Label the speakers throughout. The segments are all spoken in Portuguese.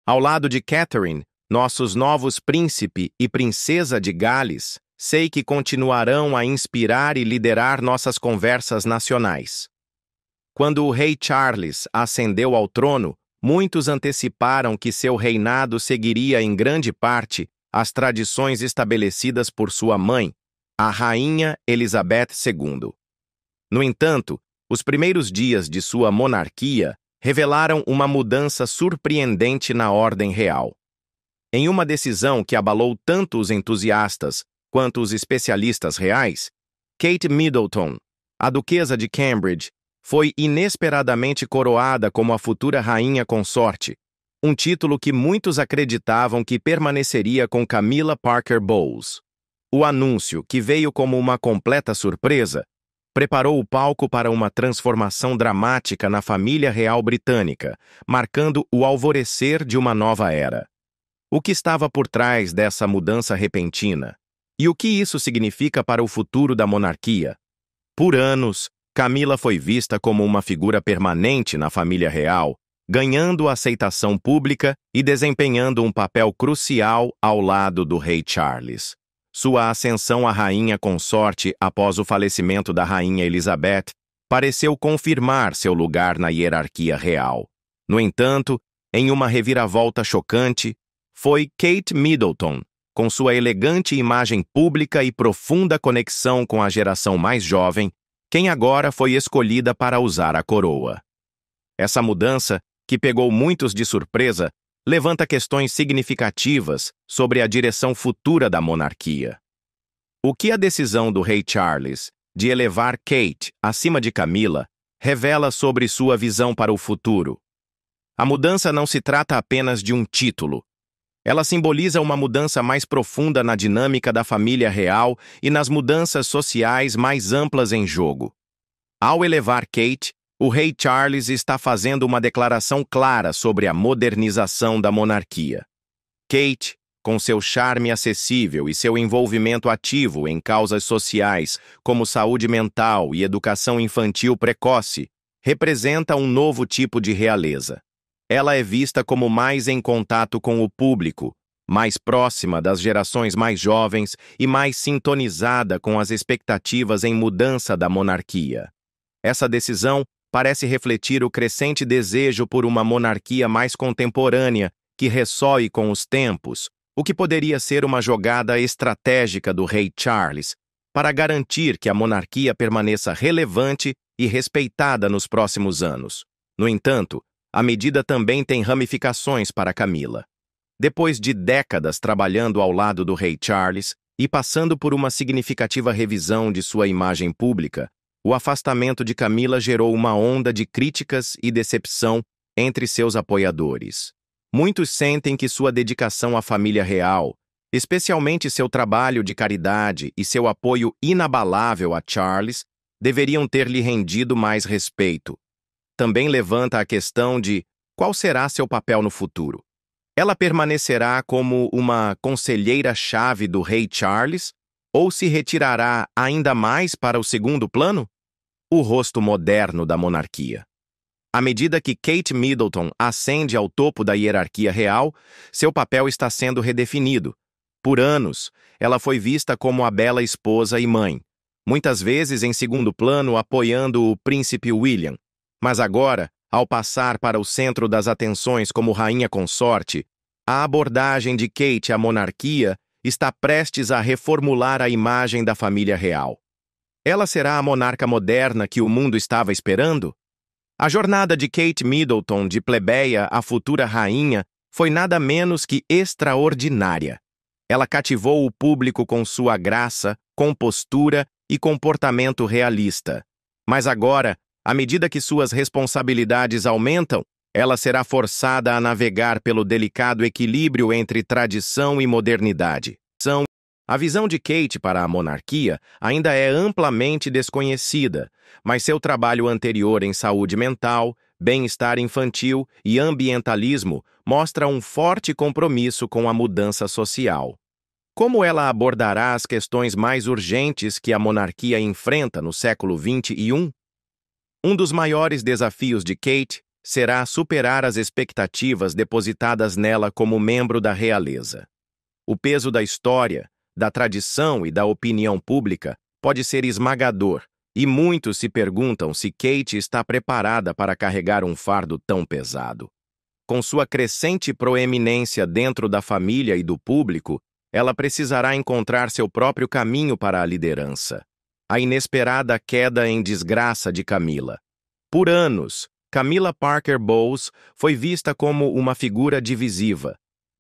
Speaker 1: Ao lado de Catherine, nossos novos príncipe e princesa de Gales, sei que continuarão a inspirar e liderar nossas conversas nacionais. Quando o rei Charles ascendeu ao trono, muitos anteciparam que seu reinado seguiria em grande parte as tradições estabelecidas por sua mãe, a rainha Elizabeth II. No entanto, os primeiros dias de sua monarquia revelaram uma mudança surpreendente na ordem real. Em uma decisão que abalou tanto os entusiastas quanto os especialistas reais, Kate Middleton, a duquesa de Cambridge, foi inesperadamente coroada como a futura rainha consorte, um título que muitos acreditavam que permaneceria com Camilla Parker Bowles. O anúncio, que veio como uma completa surpresa, preparou o palco para uma transformação dramática na família real britânica, marcando o alvorecer de uma nova era. O que estava por trás dessa mudança repentina? E o que isso significa para o futuro da monarquia? Por anos, Camila foi vista como uma figura permanente na família real, ganhando aceitação pública e desempenhando um papel crucial ao lado do rei Charles. Sua ascensão à rainha consorte após o falecimento da rainha Elizabeth pareceu confirmar seu lugar na hierarquia real. No entanto, em uma reviravolta chocante, foi Kate Middleton, com sua elegante imagem pública e profunda conexão com a geração mais jovem, quem agora foi escolhida para usar a coroa. Essa mudança, que pegou muitos de surpresa, levanta questões significativas sobre a direção futura da monarquia. O que a decisão do rei Charles de elevar Kate acima de Camila revela sobre sua visão para o futuro? A mudança não se trata apenas de um título. Ela simboliza uma mudança mais profunda na dinâmica da família real e nas mudanças sociais mais amplas em jogo. Ao elevar Kate, o rei Charles está fazendo uma declaração clara sobre a modernização da monarquia. Kate, com seu charme acessível e seu envolvimento ativo em causas sociais como saúde mental e educação infantil precoce, representa um novo tipo de realeza. Ela é vista como mais em contato com o público, mais próxima das gerações mais jovens e mais sintonizada com as expectativas em mudança da monarquia. Essa decisão parece refletir o crescente desejo por uma monarquia mais contemporânea que ressoe com os tempos, o que poderia ser uma jogada estratégica do rei Charles para garantir que a monarquia permaneça relevante e respeitada nos próximos anos. No entanto, a medida também tem ramificações para Camila. Depois de décadas trabalhando ao lado do rei Charles e passando por uma significativa revisão de sua imagem pública, o afastamento de Camila gerou uma onda de críticas e decepção entre seus apoiadores. Muitos sentem que sua dedicação à família real, especialmente seu trabalho de caridade e seu apoio inabalável a Charles, deveriam ter lhe rendido mais respeito. Também levanta a questão de qual será seu papel no futuro. Ela permanecerá como uma conselheira-chave do rei Charles ou se retirará ainda mais para o segundo plano? O rosto moderno da monarquia. À medida que Kate Middleton ascende ao topo da hierarquia real, seu papel está sendo redefinido. Por anos, ela foi vista como a bela esposa e mãe, muitas vezes em segundo plano apoiando o príncipe William. Mas agora, ao passar para o centro das atenções como rainha consorte, a abordagem de Kate à monarquia está prestes a reformular a imagem da família real. Ela será a monarca moderna que o mundo estava esperando? A jornada de Kate Middleton de plebeia à futura rainha foi nada menos que extraordinária. Ela cativou o público com sua graça, compostura e comportamento realista. Mas agora, à medida que suas responsabilidades aumentam, ela será forçada a navegar pelo delicado equilíbrio entre tradição e modernidade. A visão de Kate para a monarquia ainda é amplamente desconhecida, mas seu trabalho anterior em saúde mental, bem-estar infantil e ambientalismo mostra um forte compromisso com a mudança social. Como ela abordará as questões mais urgentes que a monarquia enfrenta no século XXI? Um dos maiores desafios de Kate será superar as expectativas depositadas nela como membro da realeza. O peso da história, da tradição e da opinião pública pode ser esmagador, e muitos se perguntam se Kate está preparada para carregar um fardo tão pesado. Com sua crescente proeminência dentro da família e do público, ela precisará encontrar seu próprio caminho para a liderança. A inesperada queda em desgraça de Camilla. Por anos, Camilla Parker Bowles foi vista como uma figura divisiva.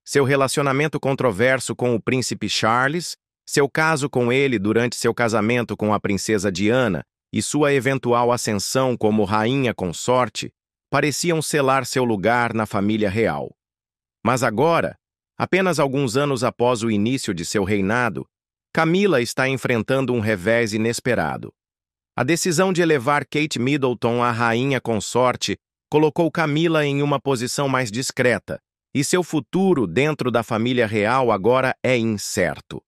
Speaker 1: Seu relacionamento controverso com o príncipe Charles, seu caso com ele durante seu casamento com a princesa Diana e sua eventual ascensão como rainha consorte pareciam selar seu lugar na família real. Mas agora, apenas alguns anos após o início de seu reinado, Camilla está enfrentando um revés inesperado. A decisão de elevar Kate Middleton à rainha consorte colocou Camilla em uma posição mais discreta, e seu futuro dentro da família real agora é incerto.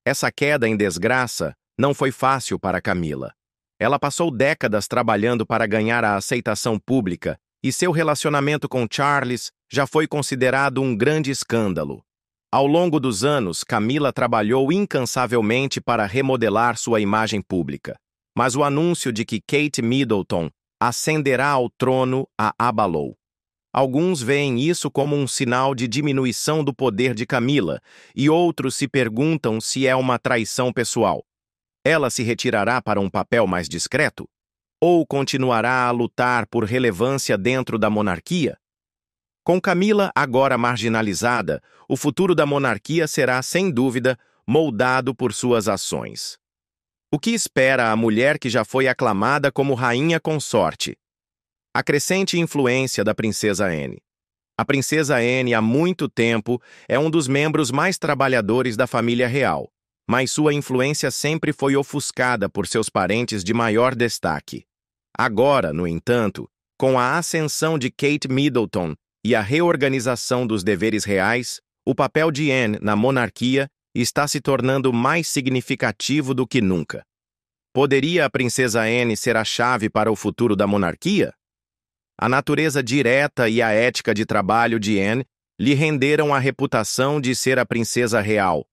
Speaker 1: Essa queda em desgraça não foi fácil para Camilla. Ela passou décadas trabalhando para ganhar a aceitação pública e seu relacionamento com Charles já foi considerado um grande escândalo. Ao longo dos anos, Camilla trabalhou incansavelmente para remodelar sua imagem pública, mas o anúncio de que Kate Middleton ascenderá ao trono a abalou. Alguns veem isso como um sinal de diminuição do poder de Camilla, e outros se perguntam se é uma traição pessoal. Ela se retirará para um papel mais discreto? Ou continuará a lutar por relevância dentro da monarquia? Com Camilla agora marginalizada, o futuro da monarquia será, sem dúvida, moldado por suas ações. O que espera a mulher que já foi aclamada como rainha consorte? A crescente influência da princesa Anne. A princesa Anne, há muito tempo, é um dos membros mais trabalhadores da família real, mas sua influência sempre foi ofuscada por seus parentes de maior destaque. Agora, no entanto, com a ascensão de Kate Middleton e a reorganização dos deveres reais, o papel de Anne na monarquia está se tornando mais significativo do que nunca. Poderia a princesa Anne ser a chave para o futuro da monarquia? A natureza direta e a ética de trabalho de Anne lhe renderam a reputação de ser a princesa real.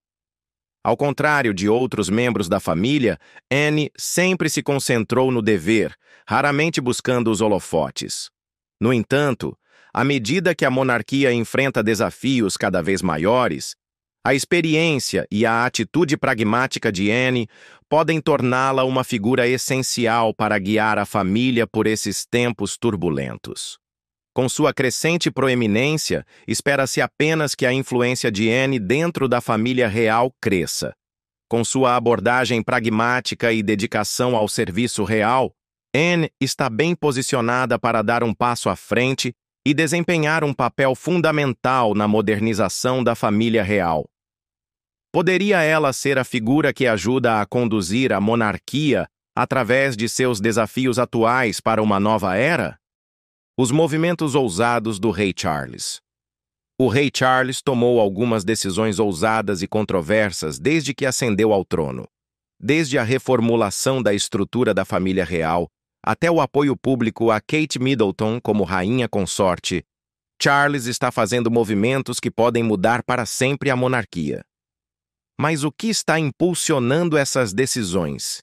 Speaker 1: Ao contrário de outros membros da família, Anne sempre se concentrou no dever, raramente buscando os holofotes. No entanto, à medida que a monarquia enfrenta desafios cada vez maiores, a experiência e a atitude pragmática de Anne podem torná-la uma figura essencial para guiar a família por esses tempos turbulentos. Com sua crescente proeminência, espera-se apenas que a influência de Anne dentro da família real cresça. Com sua abordagem pragmática e dedicação ao serviço real, Anne está bem posicionada para dar um passo à frente e desempenhar um papel fundamental na modernização da família real. Poderia ela ser a figura que ajuda a conduzir a monarquia através de seus desafios atuais para uma nova era? Os movimentos ousados do rei Charles. O rei Charles tomou algumas decisões ousadas e controversas desde que ascendeu ao trono. Desde a reformulação da estrutura da família real até o apoio público a Kate Middleton como rainha consorte, Charles está fazendo movimentos que podem mudar para sempre a monarquia. Mas o que está impulsionando essas decisões?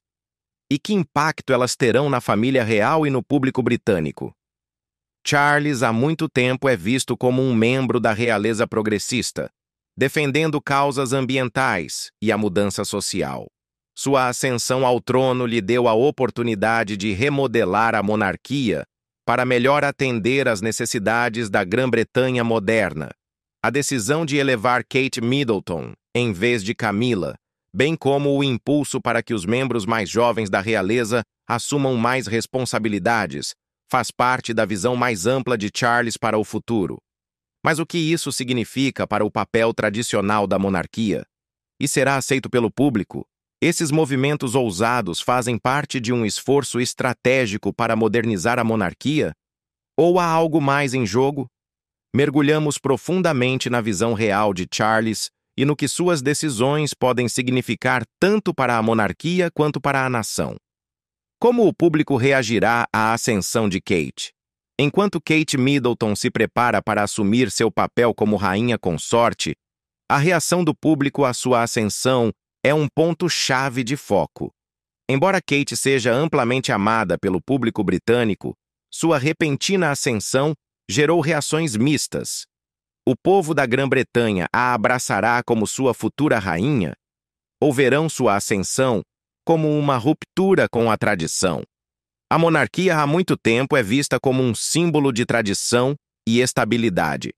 Speaker 1: E que impacto elas terão na família real e no público britânico? Charles há muito tempo é visto como um membro da realeza progressista, defendendo causas ambientais e a mudança social. Sua ascensão ao trono lhe deu a oportunidade de remodelar a monarquia para melhor atender às necessidades da Grã-Bretanha moderna. A decisão de elevar Kate Middleton em vez de Camilla, bem como o impulso para que os membros mais jovens da realeza assumam mais responsabilidades, faz parte da visão mais ampla de Charles para o futuro. Mas o que isso significa para o papel tradicional da monarquia? E será aceito pelo público? Esses movimentos ousados fazem parte de um esforço estratégico para modernizar a monarquia? Ou há algo mais em jogo? Mergulhamos profundamente na visão real de Charles e no que suas decisões podem significar tanto para a monarquia quanto para a nação. Como o público reagirá à ascensão de Kate? Enquanto Kate Middleton se prepara para assumir seu papel como rainha consorte, a reação do público à sua ascensão é um ponto-chave de foco. Embora Kate seja amplamente amada pelo público britânico, sua repentina ascensão gerou reações mistas. O povo da Grã-Bretanha a abraçará como sua futura rainha? Ou verão sua ascensão como uma ruptura com a tradição? A monarquia há muito tempo é vista como um símbolo de tradição e estabilidade.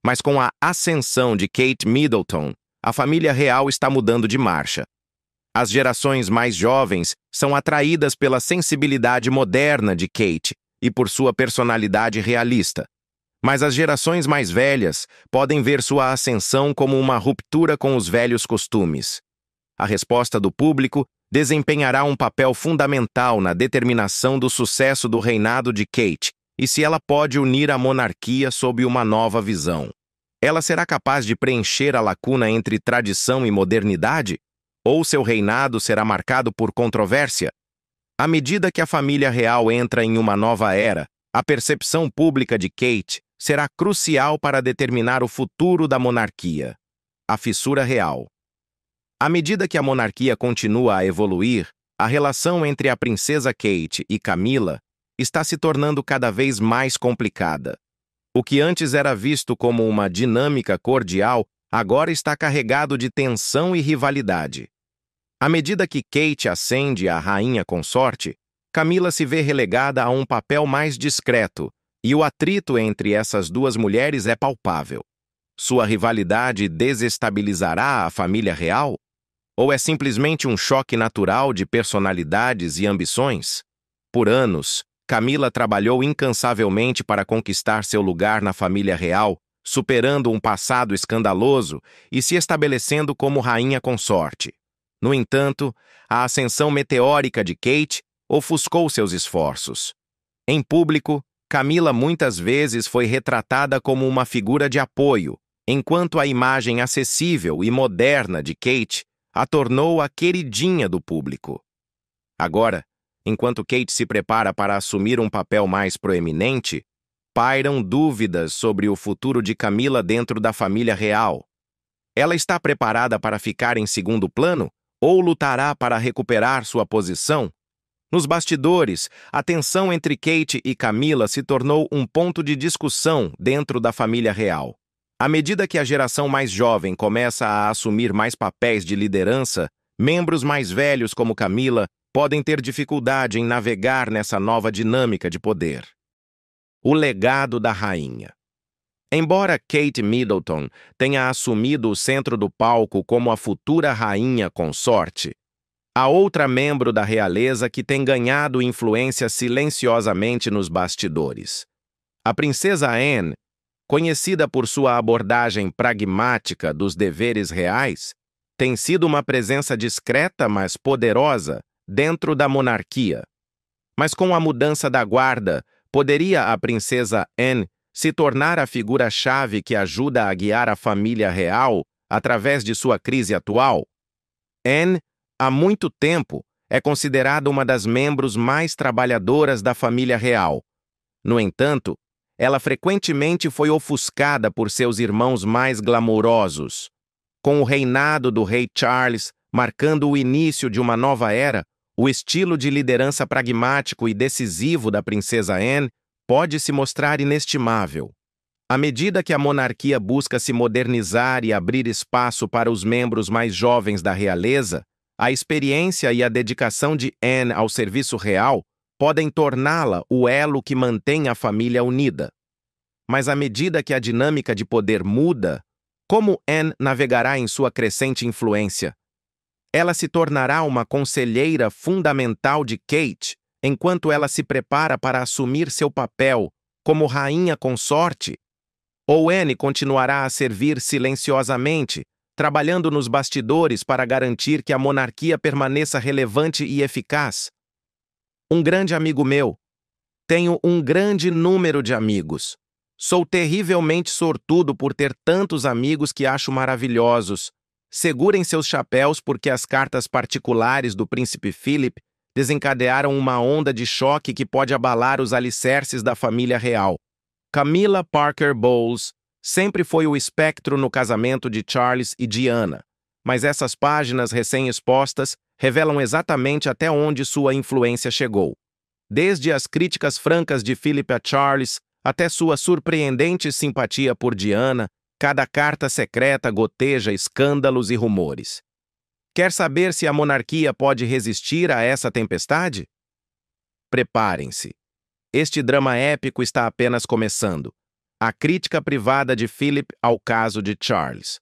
Speaker 1: Mas com a ascensão de Kate Middleton, a família real está mudando de marcha. As gerações mais jovens são atraídas pela sensibilidade moderna de Kate e por sua personalidade realista. Mas as gerações mais velhas podem ver sua ascensão como uma ruptura com os velhos costumes. A resposta do público desempenhará um papel fundamental na determinação do sucesso do reinado de Kate e se ela pode unir a monarquia sob uma nova visão. Ela será capaz de preencher a lacuna entre tradição e modernidade? Ou seu reinado será marcado por controvérsia? À medida que a família real entra em uma nova era, a percepção pública de Kate será crucial para determinar o futuro da monarquia. A fissura real. À medida que a monarquia continua a evoluir, a relação entre a princesa Kate e Camila está se tornando cada vez mais complicada. O que antes era visto como uma dinâmica cordial, agora está carregado de tensão e rivalidade. À medida que Kate ascende à rainha consorte, Camila se vê relegada a um papel mais discreto, e o atrito entre essas duas mulheres é palpável. Sua rivalidade desestabilizará a família real? Ou é simplesmente um choque natural de personalidades e ambições? Por anos, Camila trabalhou incansavelmente para conquistar seu lugar na família real, superando um passado escandaloso e se estabelecendo como rainha consorte. No entanto, a ascensão meteórica de Kate ofuscou seus esforços. Em público, Camila muitas vezes foi retratada como uma figura de apoio, enquanto a imagem acessível e moderna de Kate a tornou a queridinha do público. Agora, enquanto Kate se prepara para assumir um papel mais proeminente, pairam dúvidas sobre o futuro de Camila dentro da família real. Ela está preparada para ficar em segundo plano ou lutará para recuperar sua posição? Nos bastidores, a tensão entre Kate e Camila se tornou um ponto de discussão dentro da família real. À medida que a geração mais jovem começa a assumir mais papéis de liderança, membros mais velhos como Camila podem ter dificuldade em navegar nessa nova dinâmica de poder. O legado da rainha. Embora Kate Middleton tenha assumido o centro do palco como a futura rainha consorte, há outra membro da realeza que tem ganhado influência silenciosamente nos bastidores. A princesa Anne, conhecida por sua abordagem pragmática dos deveres reais, tem sido uma presença discreta, mas poderosa, dentro da monarquia. Mas com a mudança da guarda, poderia a princesa Anne se tornar a figura-chave que ajuda a guiar a família real através de sua crise atual? Anne, há muito tempo, é considerada uma das membros mais trabalhadoras da família real. No entanto, ela frequentemente foi ofuscada por seus irmãos mais glamourosos. Com o reinado do rei Charles marcando o início de uma nova era, o estilo de liderança pragmático e decisivo da princesa Anne pode se mostrar inestimável. À medida que a monarquia busca se modernizar e abrir espaço para os membros mais jovens da realeza, a experiência e a dedicação de Anne ao serviço real podem torná-la o elo que mantém a família unida. Mas à medida que a dinâmica de poder muda, como Anne navegará em sua crescente influência? Ela se tornará uma conselheira fundamental de Kate, enquanto ela se prepara para assumir seu papel como rainha consorte? Ou Anne continuará a servir silenciosamente, trabalhando nos bastidores para garantir que a monarquia permaneça relevante e eficaz? Um grande amigo meu. Tenho um grande número de amigos. Sou terrivelmente sortudo por ter tantos amigos que acho maravilhosos. Segurem seus chapéus porque as cartas particulares do príncipe Philip desencadearam uma onda de choque que pode abalar os alicerces da família real. Camilla Parker Bowles sempre foi o espectro no casamento de Charles e Diana, mas essas páginas recém-expostas revelam exatamente até onde sua influência chegou. Desde as críticas francas de Philip a Charles até sua surpreendente simpatia por Diana, cada carta secreta goteja escândalos e rumores. Quer saber se a monarquia pode resistir a essa tempestade? Preparem-se. Este drama épico está apenas começando. A crítica privada de Philip ao caso de Charles.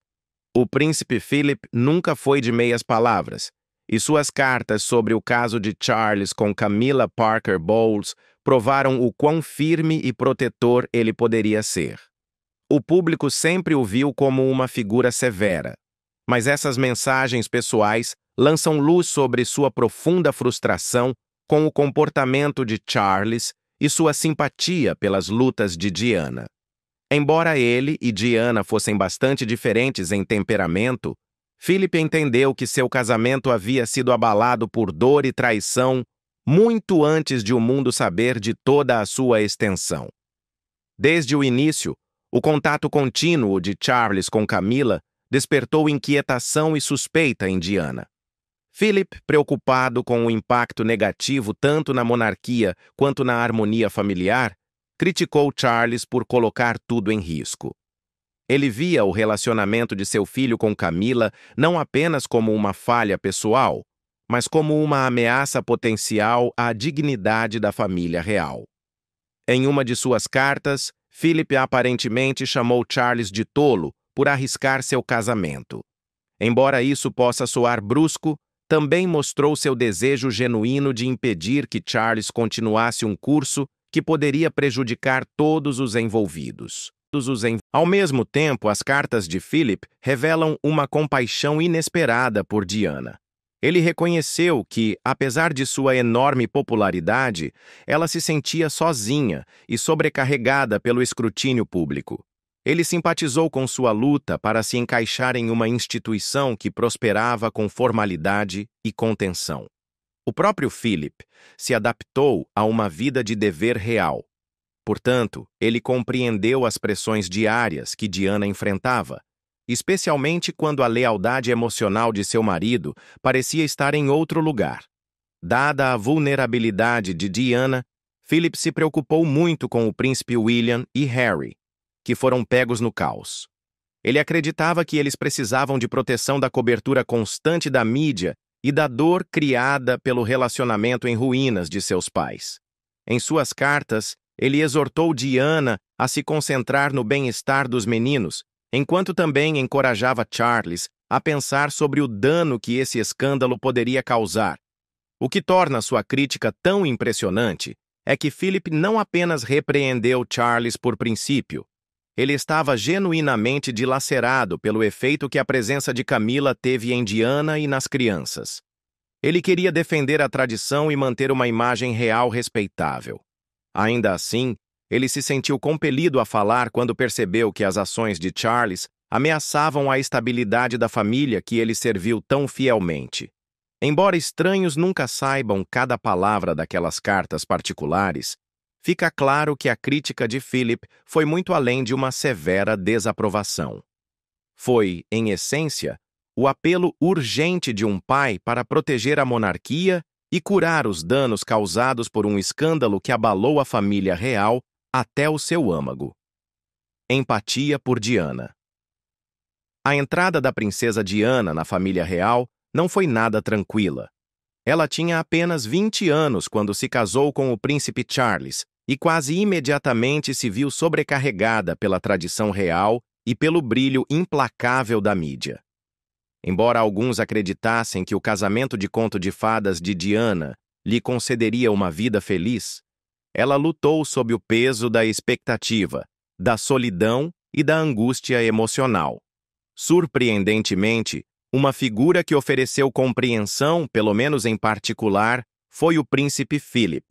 Speaker 1: O príncipe Philip nunca foi de meias palavras, e suas cartas sobre o caso de Charles com Camilla Parker Bowles provaram o quão firme e protetor ele poderia ser. O público sempre o viu como uma figura severa, mas essas mensagens pessoais lançam luz sobre sua profunda frustração com o comportamento de Charles e sua simpatia pelas lutas de Diana. Embora ele e Diana fossem bastante diferentes em temperamento, Philip entendeu que seu casamento havia sido abalado por dor e traição muito antes de o mundo saber de toda a sua extensão. Desde o início, o contato contínuo de Charles com Camilla despertou inquietação e suspeita em Diana. Philip, preocupado com o impacto negativo tanto na monarquia quanto na harmonia familiar, criticou Charles por colocar tudo em risco. Ele via o relacionamento de seu filho com Camilla não apenas como uma falha pessoal, mas como uma ameaça potencial à dignidade da família real. Em uma de suas cartas, Philip aparentemente chamou Charles de tolo por arriscar seu casamento. Embora isso possa soar brusco, também mostrou seu desejo genuíno de impedir que Charles continuasse um curso que poderia prejudicar todos os envolvidos. Ao mesmo tempo, as cartas de Philip revelam uma compaixão inesperada por Diana. Ele reconheceu que, apesar de sua enorme popularidade, ela se sentia sozinha e sobrecarregada pelo escrutínio público. Ele simpatizou com sua luta para se encaixar em uma instituição que prosperava com formalidade e contenção. O próprio Philip se adaptou a uma vida de dever real. Portanto, ele compreendeu as pressões diárias que Diana enfrentava, especialmente quando a lealdade emocional de seu marido parecia estar em outro lugar. Dada a vulnerabilidade de Diana, Philip se preocupou muito com o príncipe William e Harry, que foram pegos no caos. Ele acreditava que eles precisavam de proteção da cobertura constante da mídia e da dor criada pelo relacionamento em ruínas de seus pais. Em suas cartas, ele exortou Diana a se concentrar no bem-estar dos meninos, enquanto também encorajava Charles a pensar sobre o dano que esse escândalo poderia causar. O que torna sua crítica tão impressionante é que Philip não apenas repreendeu Charles por princípio, ele estava genuinamente dilacerado pelo efeito que a presença de Camilla teve em Diana e nas crianças. Ele queria defender a tradição e manter uma imagem real respeitável. Ainda assim, ele se sentiu compelido a falar quando percebeu que as ações de Charles ameaçavam a estabilidade da família que ele serviu tão fielmente. Embora estranhos nunca saibam cada palavra daquelas cartas particulares, fica claro que a crítica de Philip foi muito além de uma severa desaprovação. Foi, em essência, o apelo urgente de um pai para proteger a monarquia e curar os danos causados por um escândalo que abalou a família real até o seu âmago. Empatia por Diana. A entrada da princesa Diana na família real não foi nada tranquila. Ela tinha apenas 20 anos quando se casou com o príncipe Charles e quase imediatamente se viu sobrecarregada pela tradição real e pelo brilho implacável da mídia. Embora alguns acreditassem que o casamento de conto de fadas de Diana lhe concederia uma vida feliz, ela lutou sob o peso da expectativa, da solidão e da angústia emocional. Surpreendentemente, uma figura que ofereceu compreensão, pelo menos em particular, foi o príncipe Philip.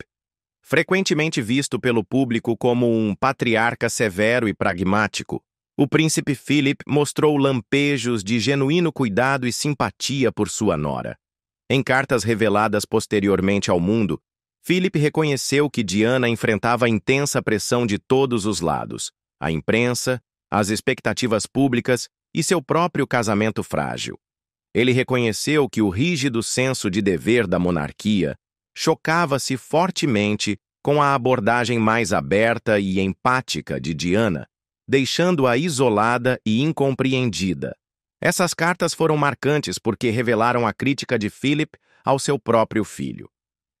Speaker 1: Frequentemente visto pelo público como um patriarca severo e pragmático, o príncipe Philip mostrou lampejos de genuíno cuidado e simpatia por sua nora. Em cartas reveladas posteriormente ao mundo, Philip reconheceu que Diana enfrentava intensa pressão de todos os lados: a imprensa, as expectativas públicas e seu próprio casamento frágil. Ele reconheceu que o rígido senso de dever da monarquia chocava-se fortemente com a abordagem mais aberta e empática de Diana, deixando-a isolada e incompreendida. Essas cartas foram marcantes porque revelaram a crítica de Philip ao seu próprio filho.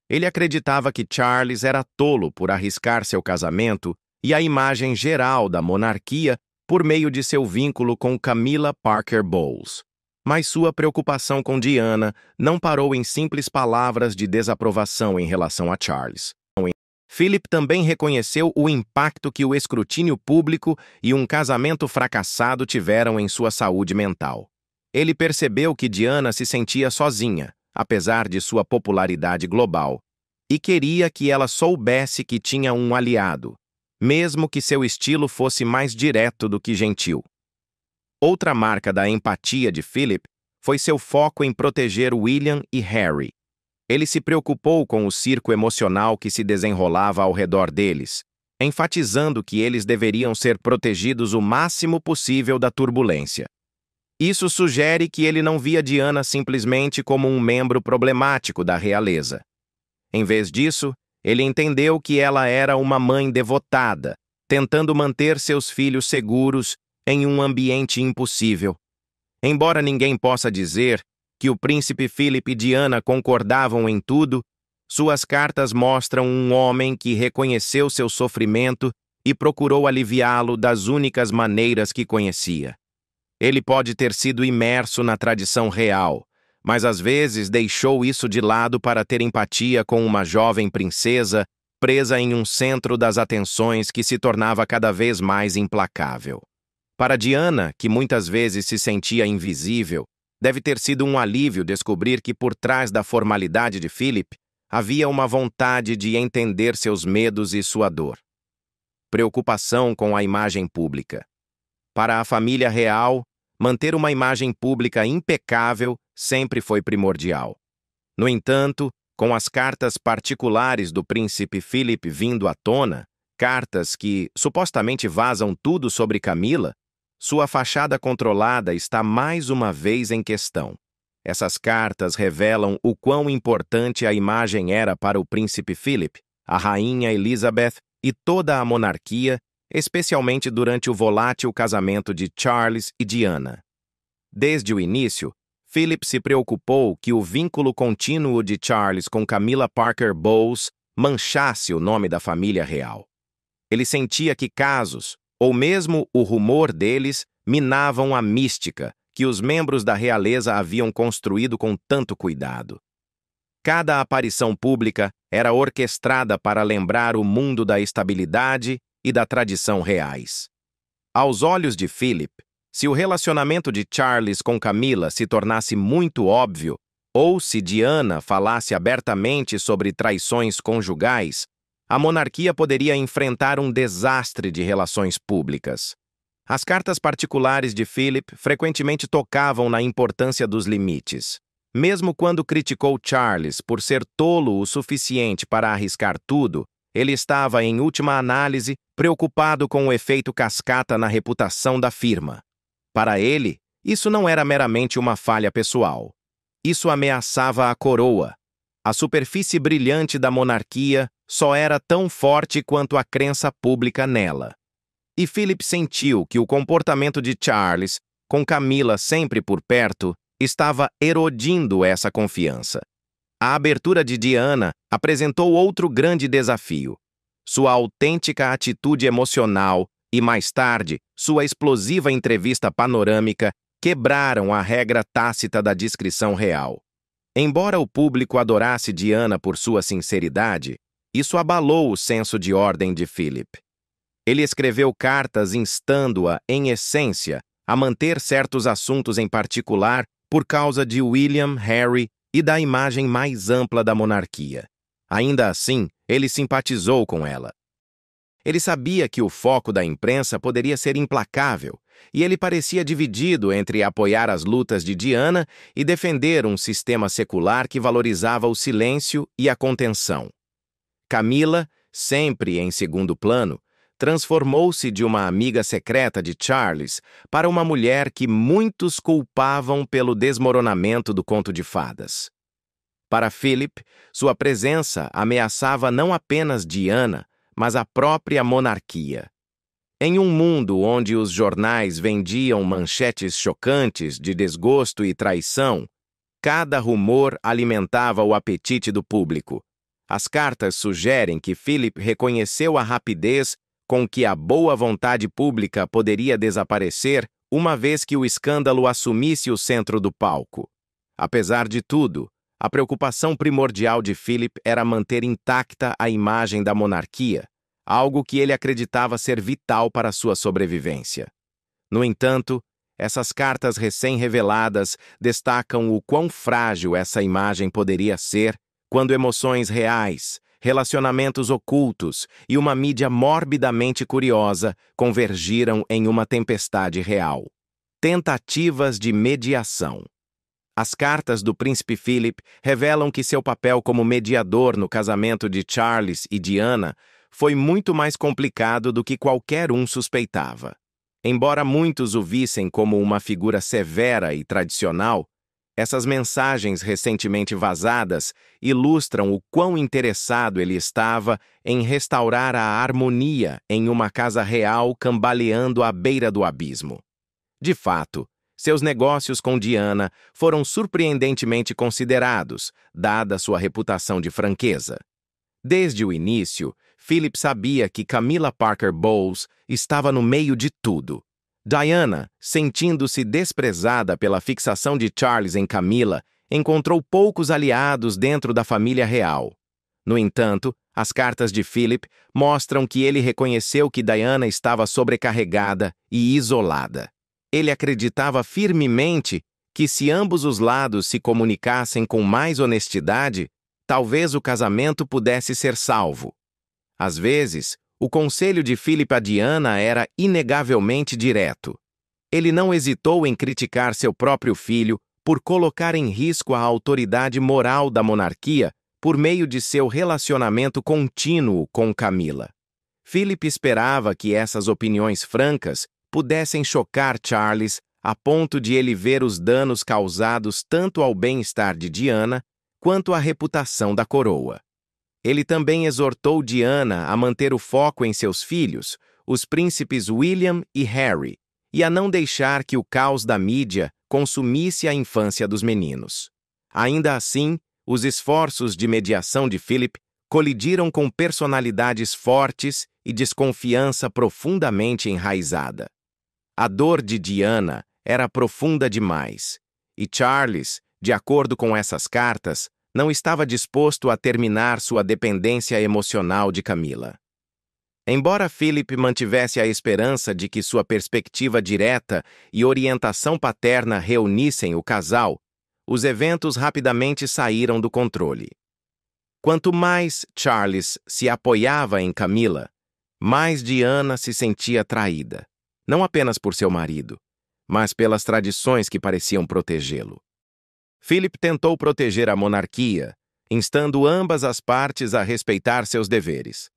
Speaker 1: Ele acreditava que Charles era tolo por arriscar seu casamento e a imagem geral da monarquia por meio de seu vínculo com Camilla Parker Bowles. Mas sua preocupação com Diana não parou em simples palavras de desaprovação em relação a Charles. Philip também reconheceu o impacto que o escrutínio público e um casamento fracassado tiveram em sua saúde mental. Ele percebeu que Diana se sentia sozinha, apesar de sua popularidade global, e queria que ela soubesse que tinha um aliado, mesmo que seu estilo fosse mais direto do que gentil. Outra marca da empatia de Philip foi seu foco em proteger William e Harry. Ele se preocupou com o circo emocional que se desenrolava ao redor deles, enfatizando que eles deveriam ser protegidos o máximo possível da turbulência. Isso sugere que ele não via Diana simplesmente como um membro problemático da realeza. Em vez disso, ele entendeu que ela era uma mãe devotada, tentando manter seus filhos seguros em um ambiente impossível. Embora ninguém possa dizer que o príncipe Philip e Diana concordavam em tudo, suas cartas mostram um homem que reconheceu seu sofrimento e procurou aliviá-lo das únicas maneiras que conhecia. Ele pode ter sido imerso na tradição real, mas às vezes deixou isso de lado para ter empatia com uma jovem princesa presa em um centro das atenções que se tornava cada vez mais implacável. Para Diana, que muitas vezes se sentia invisível, deve ter sido um alívio descobrir que por trás da formalidade de Philip havia uma vontade de entender seus medos e sua dor. Preocupação com a imagem pública. Para a família real, manter uma imagem pública impecável sempre foi primordial. No entanto, com as cartas particulares do príncipe Philip vindo à tona, cartas que supostamente vazam tudo sobre Camilla, sua fachada controlada está mais uma vez em questão. Essas cartas revelam o quão importante a imagem era para o príncipe Philip, a rainha Elizabeth e toda a monarquia, especialmente durante o volátil casamento de Charles e Diana. Desde o início, Philip se preocupou que o vínculo contínuo de Charles com Camilla Parker Bowles manchasse o nome da família real. Ele sentia que casos, ou mesmo o rumor deles, minavam a mística que os membros da realeza haviam construído com tanto cuidado. Cada aparição pública era orquestrada para lembrar o mundo da estabilidade e da tradição reais. Aos olhos de Philip, se o relacionamento de Charles com Camilla se tornasse muito óbvio, ou se Diana falasse abertamente sobre traições conjugais, a monarquia poderia enfrentar um desastre de relações públicas. As cartas particulares de Philip frequentemente tocavam na importância dos limites. Mesmo quando criticou Charles por ser tolo o suficiente para arriscar tudo, ele estava, em última análise, preocupado com o efeito cascata na reputação da firma. Para ele, isso não era meramente uma falha pessoal. Isso ameaçava a coroa. A superfície brilhante da monarquia só era tão forte quanto a crença pública nela. E Philip sentiu que o comportamento de Charles, com Camilla sempre por perto, estava erodindo essa confiança. A abertura de Diana apresentou outro grande desafio: sua autêntica atitude emocional e, mais tarde, sua explosiva entrevista panorâmica quebraram a regra tácita da discrição real. Embora o público adorasse Diana por sua sinceridade, isso abalou o senso de ordem de Philip. Ele escreveu cartas instando-a, em essência, a manter certos assuntos em particular por causa de William, Harry e da imagem mais ampla da monarquia. Ainda assim, ele simpatizou com ela. Ele sabia que o foco da imprensa poderia ser implacável e ele parecia dividido entre apoiar as lutas de Diana e defender um sistema secular que valorizava o silêncio e a contenção. Camila, sempre em segundo plano, transformou-se de uma amiga secreta de Charles para uma mulher que muitos culpavam pelo desmoronamento do conto de fadas. Para Philip, sua presença ameaçava não apenas Diana, mas a própria monarquia. Em um mundo onde os jornais vendiam manchetes chocantes de desgosto e traição, cada rumor alimentava o apetite do público. As cartas sugerem que Philip reconheceu a rapidez com que a boa vontade pública poderia desaparecer uma vez que o escândalo assumisse o centro do palco. Apesar de tudo, a preocupação primordial de Philip era manter intacta a imagem da monarquia, algo que ele acreditava ser vital para sua sobrevivência. No entanto, essas cartas recém-reveladas destacam o quão frágil essa imagem poderia ser quando emoções reais, relacionamentos ocultos e uma mídia morbidamente curiosa convergiram em uma tempestade real. Tentativas de mediação. As cartas do príncipe Philip revelam que seu papel como mediador no casamento de Charles e Diana foi muito mais complicado do que qualquer um suspeitava. Embora muitos o vissem como uma figura severa e tradicional, essas mensagens recentemente vazadas ilustram o quão interessado ele estava em restaurar a harmonia em uma casa real cambaleando à beira do abismo. De fato, seus negócios com Diana foram surpreendentemente considerados, dada sua reputação de franqueza. Desde o início, Philip sabia que Camilla Parker Bowles estava no meio de tudo. Diana, sentindo-se desprezada pela fixação de Charles em Camilla, encontrou poucos aliados dentro da família real. No entanto, as cartas de Philip mostram que ele reconheceu que Diana estava sobrecarregada e isolada. Ele acreditava firmemente que se ambos os lados se comunicassem com mais honestidade, talvez o casamento pudesse ser salvo. Às vezes, o conselho de Philip a Diana era inegavelmente direto. Ele não hesitou em criticar seu próprio filho por colocar em risco a autoridade moral da monarquia por meio de seu relacionamento contínuo com Camilla. Philip esperava que essas opiniões francas pudessem chocar Charles a ponto de ele ver os danos causados tanto ao bem-estar de Diana quanto à reputação da coroa. Ele também exortou Diana a manter o foco em seus filhos, os príncipes William e Harry, e a não deixar que o caos da mídia consumisse a infância dos meninos. Ainda assim, os esforços de mediação de Philip colidiram com personalidades fortes e desconfiança profundamente enraizada. A dor de Diana era profunda demais, e Charles, de acordo com essas cartas, não estava disposto a terminar sua dependência emocional de Camilla. Embora Philip mantivesse a esperança de que sua perspectiva direta e orientação paterna reunissem o casal, os eventos rapidamente saíram do controle. Quanto mais Charles se apoiava em Camilla, mais Diana se sentia traída, não apenas por seu marido, mas pelas tradições que pareciam protegê-lo. Philip tentou proteger a monarquia, instando ambas as partes a respeitar seus deveres.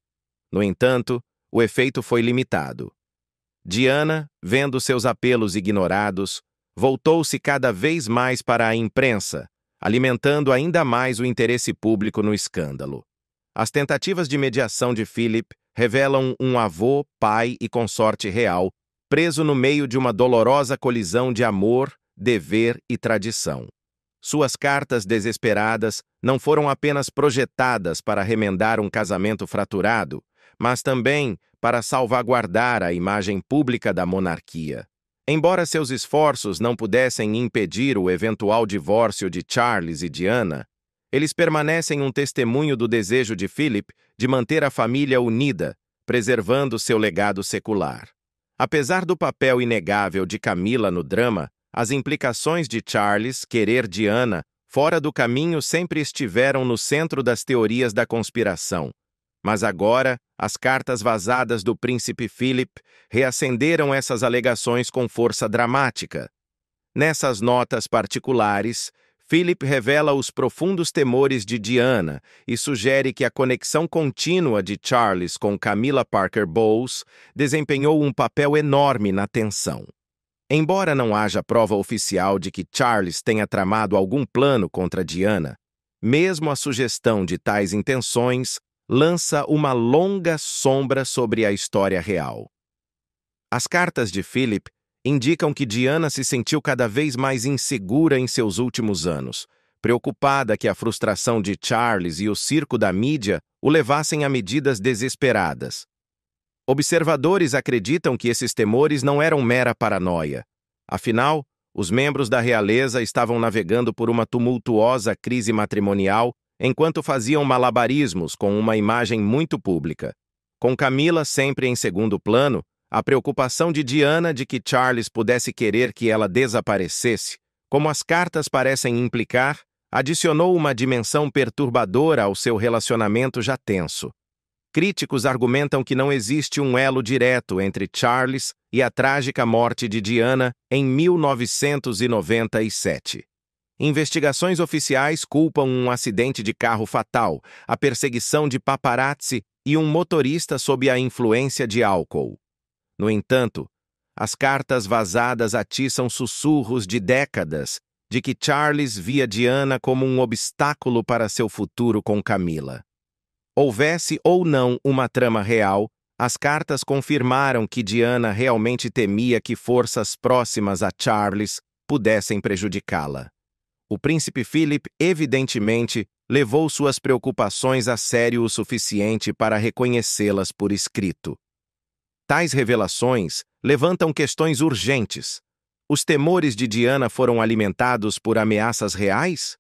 Speaker 1: No entanto, o efeito foi limitado. Diana, vendo seus apelos ignorados, voltou-se cada vez mais para a imprensa, alimentando ainda mais o interesse público no escândalo. As tentativas de mediação de Philip revelam um avô, pai e consorte real preso no meio de uma dolorosa colisão de amor, dever e tradição. Suas cartas desesperadas não foram apenas projetadas para remendar um casamento fraturado, mas também para salvaguardar a imagem pública da monarquia. Embora seus esforços não pudessem impedir o eventual divórcio de Charles e Diana, eles permanecem um testemunho do desejo de Philip de manter a família unida, preservando seu legado secular. Apesar do papel inegável de Camilla no drama, as implicações de Charles querer Diana fora do caminho sempre estiveram no centro das teorias da conspiração. Mas agora, as cartas vazadas do príncipe Philip reacenderam essas alegações com força dramática. Nessas notas particulares, Philip revela os profundos temores de Diana e sugere que a conexão contínua de Charles com Camilla Parker Bowles desempenhou um papel enorme na tensão. Embora não haja prova oficial de que Charles tenha tramado algum plano contra Diana, mesmo a sugestão de tais intenções lança uma longa sombra sobre a história real. As cartas de Philip indicam que Diana se sentiu cada vez mais insegura em seus últimos anos, preocupada que a frustração de Charles e o circo da mídia o levassem a medidas desesperadas. Observadores acreditam que esses temores não eram mera paranoia. Afinal, os membros da realeza estavam navegando por uma tumultuosa crise matrimonial enquanto faziam malabarismos com uma imagem muito pública. Com Camilla sempre em segundo plano, a preocupação de Diana de que Charles pudesse querer que ela desaparecesse, como as cartas parecem implicar, adicionou uma dimensão perturbadora ao seu relacionamento já tenso. Críticos argumentam que não existe um elo direto entre Charles e a trágica morte de Diana em 1997. Investigações oficiais culpam um acidente de carro fatal, a perseguição de paparazzi e um motorista sob a influência de álcool. No entanto, as cartas vazadas atiçam sussurros de décadas de que Charles via Diana como um obstáculo para seu futuro com Camilla. Houvesse ou não uma trama real, as cartas confirmaram que Diana realmente temia que forças próximas a Charles pudessem prejudicá-la. O príncipe Philip, evidentemente, levou suas preocupações a sério o suficiente para reconhecê-las por escrito. Tais revelações levantam questões urgentes. Os temores de Diana foram alimentados por ameaças reais?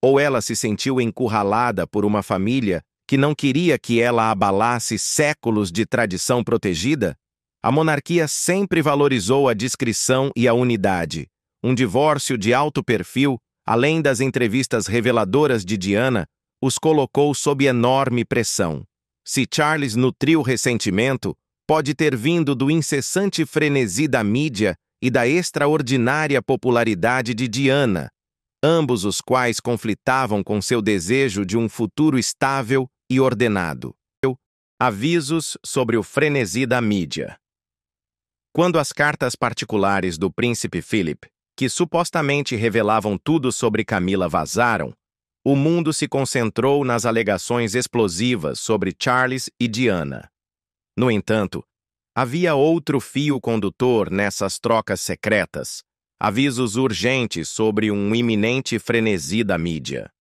Speaker 1: Ou ela se sentiu encurralada por uma família que não queria que ela abalasse séculos de tradição protegida? A monarquia sempre valorizou a discrição e a unidade. Um divórcio de alto perfil, além das entrevistas reveladoras de Diana, os colocou sob enorme pressão. Se Charles nutriu ressentimento, pode ter vindo do incessante frenesi da mídia e da extraordinária popularidade de Diana, ambos os quais conflitavam com seu desejo de um futuro estável e ordenado. Avisos sobre o frenesi da mídia. Quando as cartas particulares do príncipe Philip, que supostamente revelavam tudo sobre Camilla, vazaram, o mundo se concentrou nas alegações explosivas sobre Charles e Diana. No entanto, havia outro fio condutor nessas trocas secretas, avisos urgentes sobre um iminente frenesi da mídia.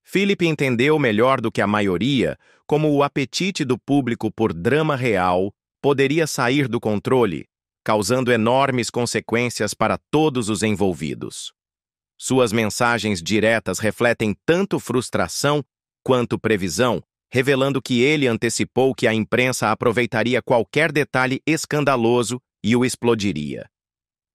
Speaker 1: Philip entendeu melhor do que a maioria como o apetite do público por drama real poderia sair do controle, causando enormes consequências para todos os envolvidos. Suas mensagens diretas refletem tanto frustração quanto previsão, revelando que ele antecipou que a imprensa aproveitaria qualquer detalhe escandaloso e o explodiria.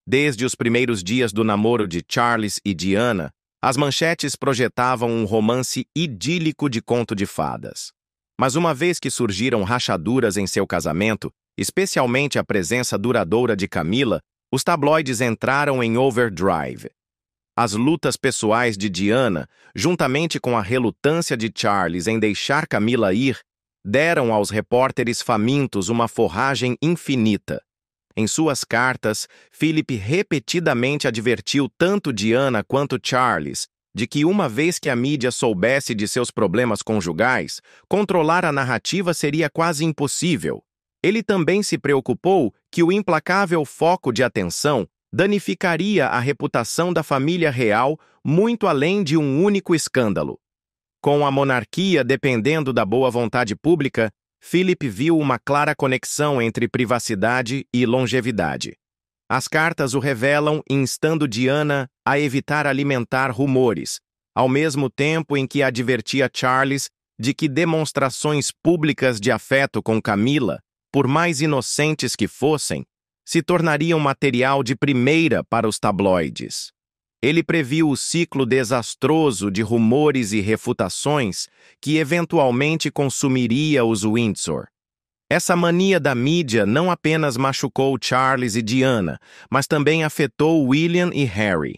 Speaker 1: Desde os primeiros dias do namoro de Charles e Diana, as manchetes projetavam um romance idílico de conto de fadas. Mas uma vez que surgiram rachaduras em seu casamento, especialmente a presença duradoura de Camilla, os tabloides entraram em overdrive. As lutas pessoais de Diana, juntamente com a relutância de Charles em deixar Camilla ir, deram aos repórteres famintos uma forragem infinita. Em suas cartas, Philip repetidamente advertiu tanto Diana quanto Charles de que, uma vez que a mídia soubesse de seus problemas conjugais, controlar a narrativa seria quase impossível. Ele também se preocupou que o implacável foco de atenção danificaria a reputação da família real muito além de um único escândalo. Com a monarquia dependendo da boa vontade pública, Philip viu uma clara conexão entre privacidade e longevidade. As cartas o revelam, instando Diana a evitar alimentar rumores, ao mesmo tempo em que advertia Charles de que demonstrações públicas de afeto com Camilla, por mais inocentes que fossem, se tornariam material de primeira para os tabloides. Ele previu o ciclo desastroso de rumores e refutações que eventualmente consumiria os Windsor. Essa mania da mídia não apenas machucou Charles e Diana, mas também afetou William e Harry.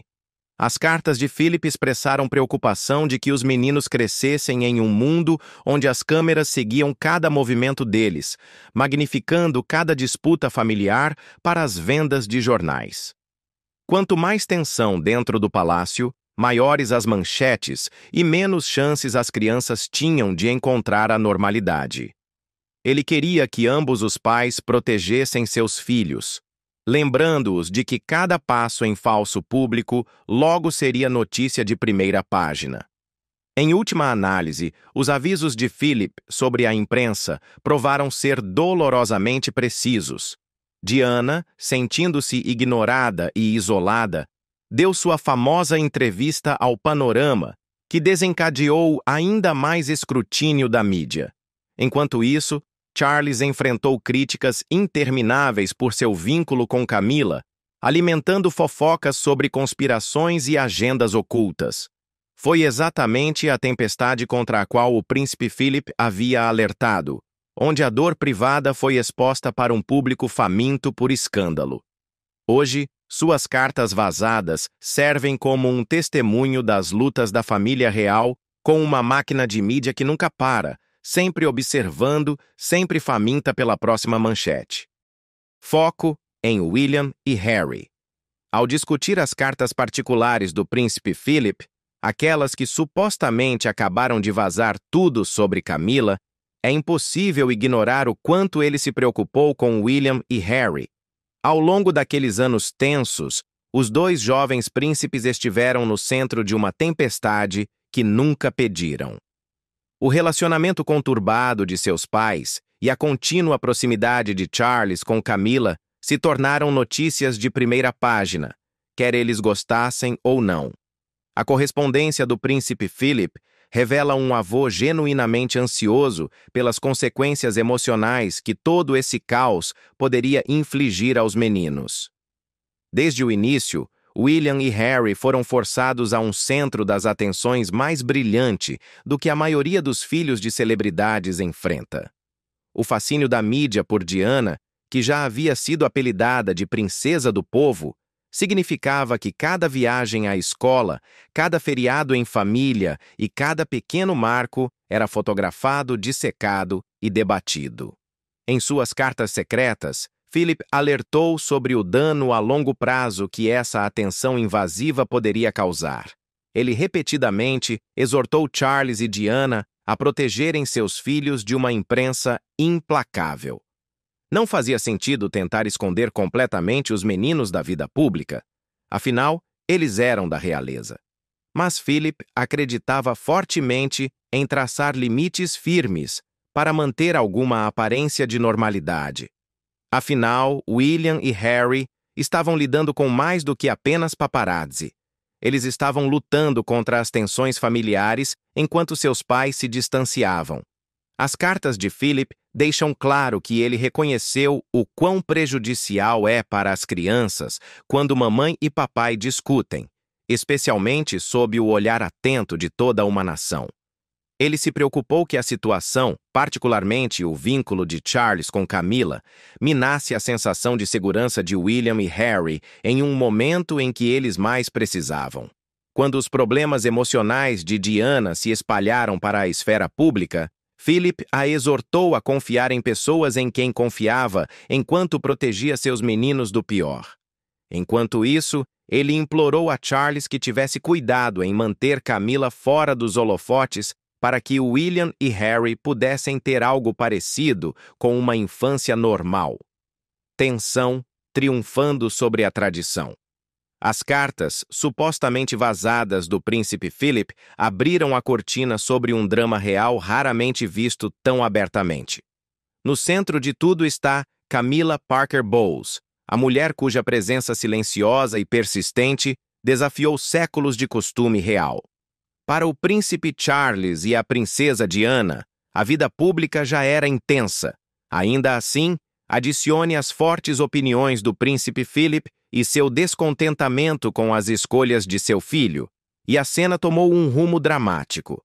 Speaker 1: As cartas de Philip expressaram preocupação de que os meninos crescessem em um mundo onde as câmeras seguiam cada movimento deles, magnificando cada disputa familiar para as vendas de jornais. Quanto mais tensão dentro do palácio, maiores as manchetes e menos chances as crianças tinham de encontrar a normalidade. Ele queria que ambos os pais protegessem seus filhos, lembrando-os de que cada passo em falso público logo seria notícia de primeira página. Em última análise, os avisos de Philip sobre a imprensa provaram ser dolorosamente precisos. Diana, sentindo-se ignorada e isolada, deu sua famosa entrevista ao Panorama, que desencadeou ainda mais escrutínio da mídia. Enquanto isso, Charles enfrentou críticas intermináveis por seu vínculo com Camila, alimentando fofocas sobre conspirações e agendas ocultas. Foi exatamente a tempestade contra a qual o príncipe Philip havia alertado, onde a dor privada foi exposta para um público faminto por escândalo. Hoje, suas cartas vazadas servem como um testemunho das lutas da família real com uma máquina de mídia que nunca para, sempre observando, sempre faminta pela próxima manchete. Foco em William e Harry. Ao discutir as cartas particulares do príncipe Philip, aquelas que supostamente acabaram de vazar tudo sobre Camila, é impossível ignorar o quanto ele se preocupou com William e Harry. Ao longo daqueles anos tensos, os dois jovens príncipes estiveram no centro de uma tempestade que nunca pediram. O relacionamento conturbado de seus pais e a contínua proximidade de Charles com Camila se tornaram notícias de primeira página, quer eles gostassem ou não. A correspondência do príncipe Philip revela um avô genuinamente ansioso pelas consequências emocionais que todo esse caos poderia infligir aos meninos. Desde o início, William e Harry foram forçados a um centro das atenções mais brilhante do que a maioria dos filhos de celebridades enfrenta. O fascínio da mídia por Diana, que já havia sido apelidada de princesa do povo, significava que cada viagem à escola, cada feriado em família e cada pequeno marco era fotografado, dissecado e debatido. Em suas cartas secretas, Philip alertou sobre o dano a longo prazo que essa atenção invasiva poderia causar. Ele repetidamente exortou Charles e Diana a protegerem seus filhos de uma imprensa implacável. Não fazia sentido tentar esconder completamente os meninos da vida pública. Afinal, eles eram da realeza. Mas Philip acreditava fortemente em traçar limites firmes para manter alguma aparência de normalidade. Afinal, William e Harry estavam lidando com mais do que apenas paparazzi. Eles estavam lutando contra as tensões familiares enquanto seus pais se distanciavam. As cartas de Philip deixam claro que ele reconheceu o quão prejudicial é para as crianças quando mamãe e papai discutem, especialmente sob o olhar atento de toda uma nação. Ele se preocupou que a situação, particularmente o vínculo de Charles com Camila, minasse a sensação de segurança de William e Harry em um momento em que eles mais precisavam. Quando os problemas emocionais de Diana se espalharam para a esfera pública, Philip a exortou a confiar em pessoas em quem confiava enquanto protegia seus meninos do pior. Enquanto isso, ele implorou a Charles que tivesse cuidado em manter Camila fora dos holofotes para que William e Harry pudessem ter algo parecido com uma infância normal. Tensão triunfando sobre a tradição. As cartas, supostamente vazadas do príncipe Philip, abriram a cortina sobre um drama real raramente visto tão abertamente. No centro de tudo está Camila Parker Bowles, a mulher cuja presença silenciosa e persistente desafiou séculos de costume real. Para o príncipe Charles e a princesa Diana, a vida pública já era intensa. Ainda assim, adicione as fortes opiniões do príncipe Philip e seu descontentamento com as escolhas de seu filho, e a cena tomou um rumo dramático.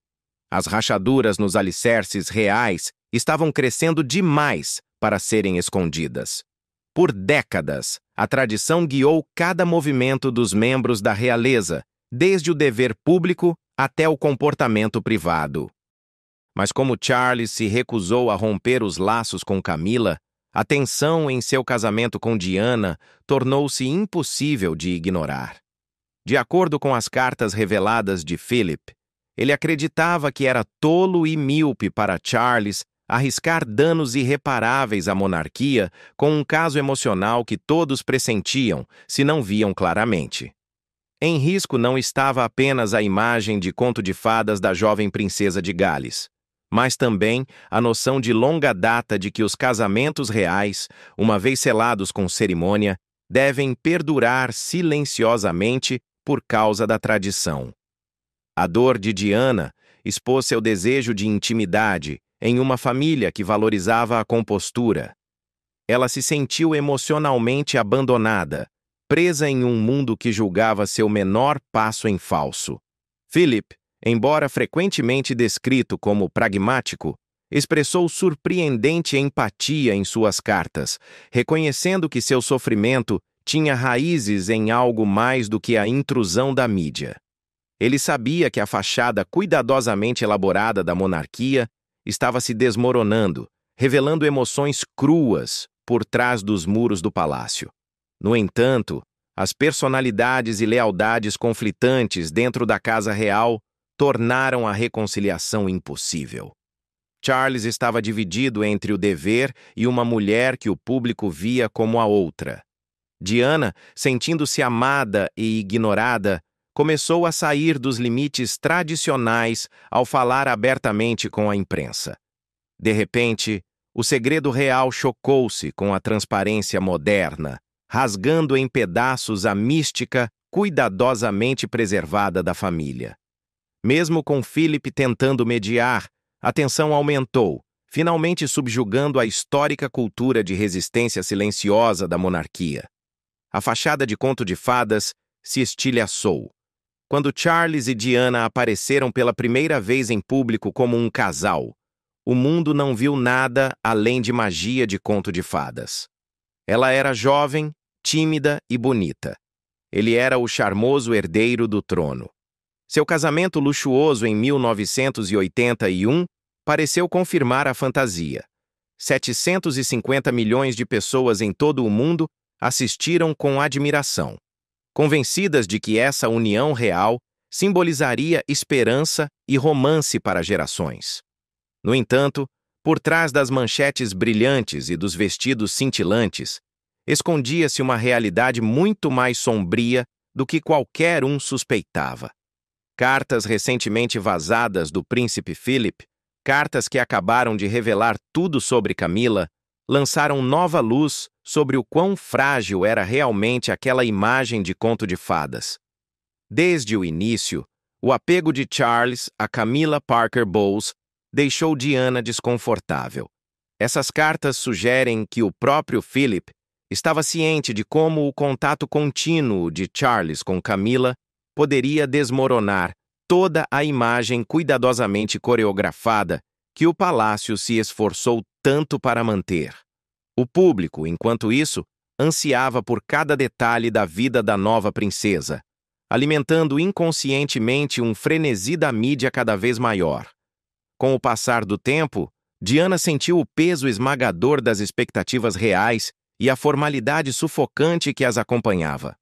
Speaker 1: As rachaduras nos alicerces reais estavam crescendo demais para serem escondidas. Por décadas, a tradição guiou cada movimento dos membros da realeza, desde o dever público até o comportamento privado. Mas como Charles se recusou a romper os laços com Camila, a tensão em seu casamento com Diana tornou-se impossível de ignorar. De acordo com as cartas reveladas de Philip, ele acreditava que era tolo e míope para Charles arriscar danos irreparáveis à monarquia com um caso emocional que todos pressentiam, se não viam claramente. Em risco não estava apenas a imagem de conto de fadas da jovem princesa de Gales, mas também a noção de longa data de que os casamentos reais, uma vez selados com cerimônia, devem perdurar silenciosamente por causa da tradição. A dor de Diana expôs seu desejo de intimidade em uma família que valorizava a compostura. Ela se sentiu emocionalmente abandonada, presa em um mundo que julgava seu menor passo em falso. Philip, embora frequentemente descrito como pragmático, expressou surpreendente empatia em suas cartas, reconhecendo que seu sofrimento tinha raízes em algo mais do que a intrusão da mídia. Ele sabia que a fachada cuidadosamente elaborada da monarquia estava se desmoronando, revelando emoções cruas por trás dos muros do palácio. No entanto, as personalidades e lealdades conflitantes dentro da Casa Real tornaram a reconciliação impossível. Charles estava dividido entre o dever e uma mulher que o público via como a outra. Diana, sentindo-se amada e ignorada, começou a sair dos limites tradicionais ao falar abertamente com a imprensa. De repente, o segredo real chocou-se com a transparência moderna, rasgando em pedaços a mística cuidadosamente preservada da família. Mesmo com Philip tentando mediar, a tensão aumentou, finalmente subjugando a histórica cultura de resistência silenciosa da monarquia. A fachada de conto de fadas se estilhaçou. Quando Charles e Diana apareceram pela primeira vez em público como um casal, o mundo não viu nada além de magia de conto de fadas. Ela era jovem, tímida e bonita. Ele era o charmoso herdeiro do trono. Seu casamento luxuoso em 1981 pareceu confirmar a fantasia. 750 milhões de pessoas em todo o mundo assistiram com admiração, convencidas de que essa união real simbolizaria esperança e romance para gerações. No entanto, por trás das manchetes brilhantes e dos vestidos cintilantes, escondia-se uma realidade muito mais sombria do que qualquer um suspeitava. Cartas recentemente vazadas do príncipe Philip, cartas que acabaram de revelar tudo sobre Camila, lançaram nova luz sobre o quão frágil era realmente aquela imagem de conto de fadas. Desde o início, o apego de Charles a Camilla Parker Bowles deixou Diana desconfortável. Essas cartas sugerem que o próprio Philip estava ciente de como o contato contínuo de Charles com Camilla poderia desmoronar toda a imagem cuidadosamente coreografada que o palácio se esforçou tanto para manter. O público, enquanto isso, ansiava por cada detalhe da vida da nova princesa, alimentando inconscientemente um frenesi da mídia cada vez maior. Com o passar do tempo, Diana sentiu o peso esmagador das expectativas reais e a formalidade sufocante que as acompanhava.